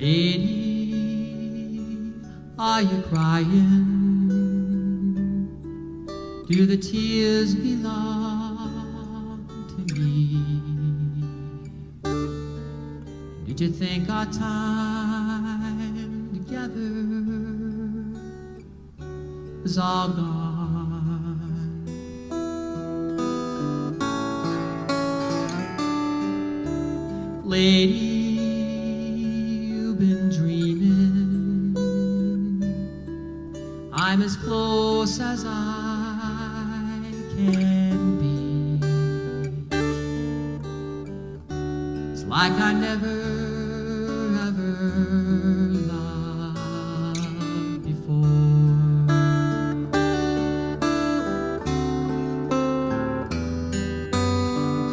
Lady, are you crying? Do the tears belong to me? Did you think our time together was all gone? Lady, been dreaming. I'm as close as I can be. It's like I never ever loved before.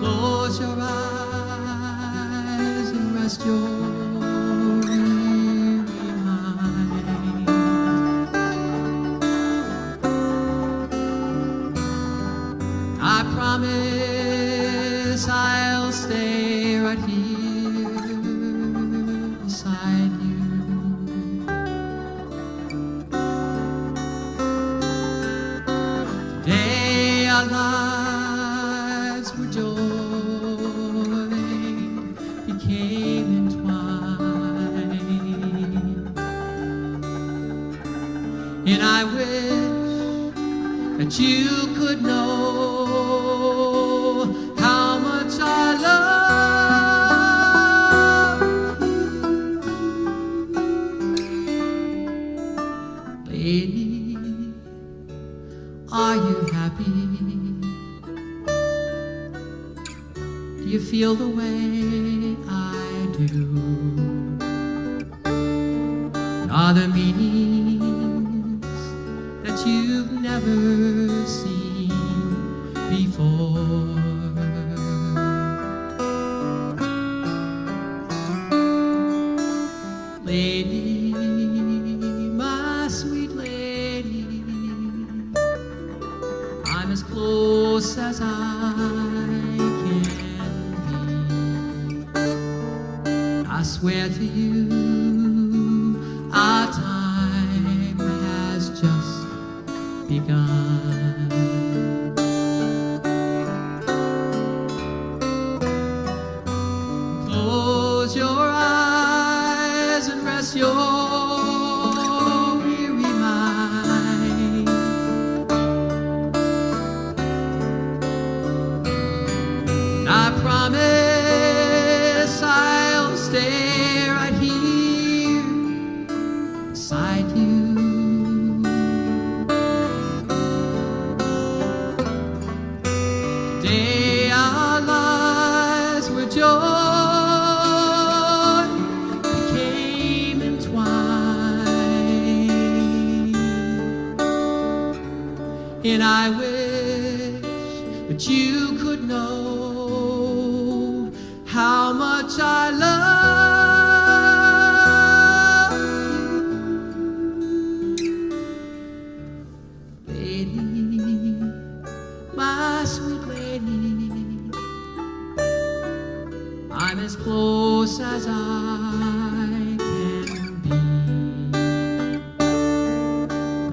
Close your eyes and rest your promise I'll stay right here beside you. Today our lives were joy, became entwined, and I wish that you could know how much I love you. Lady, are you happy? Do you feel the way I do? And are there meanings that you've never seen before? Lady, my sweet lady, I'm as close as I can be. I swear to you, our time has just begun. Close your eyes and rest your weary mind. I promise I'll stay right here beside you. Today our lives were joy, became entwined, and I wish that you could know I'm as close as I can be.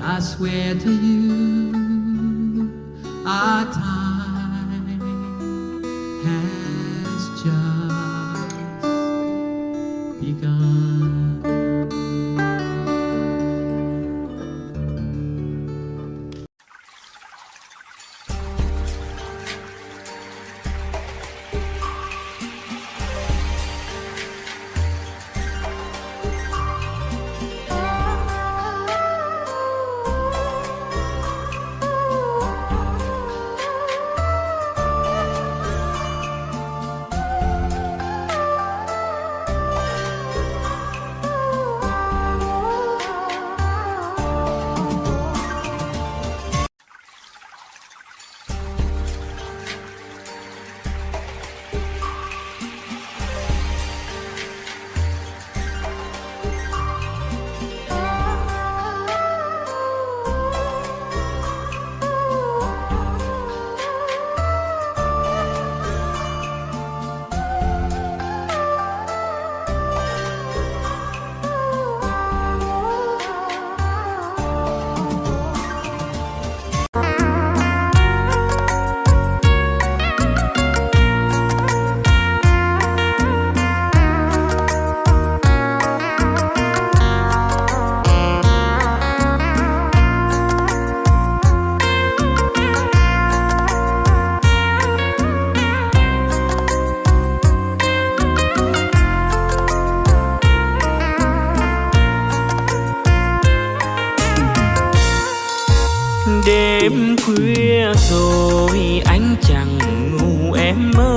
I swear to you, our time has just begun. Đêm khuya rồi anh chẳng ngủ em ơi.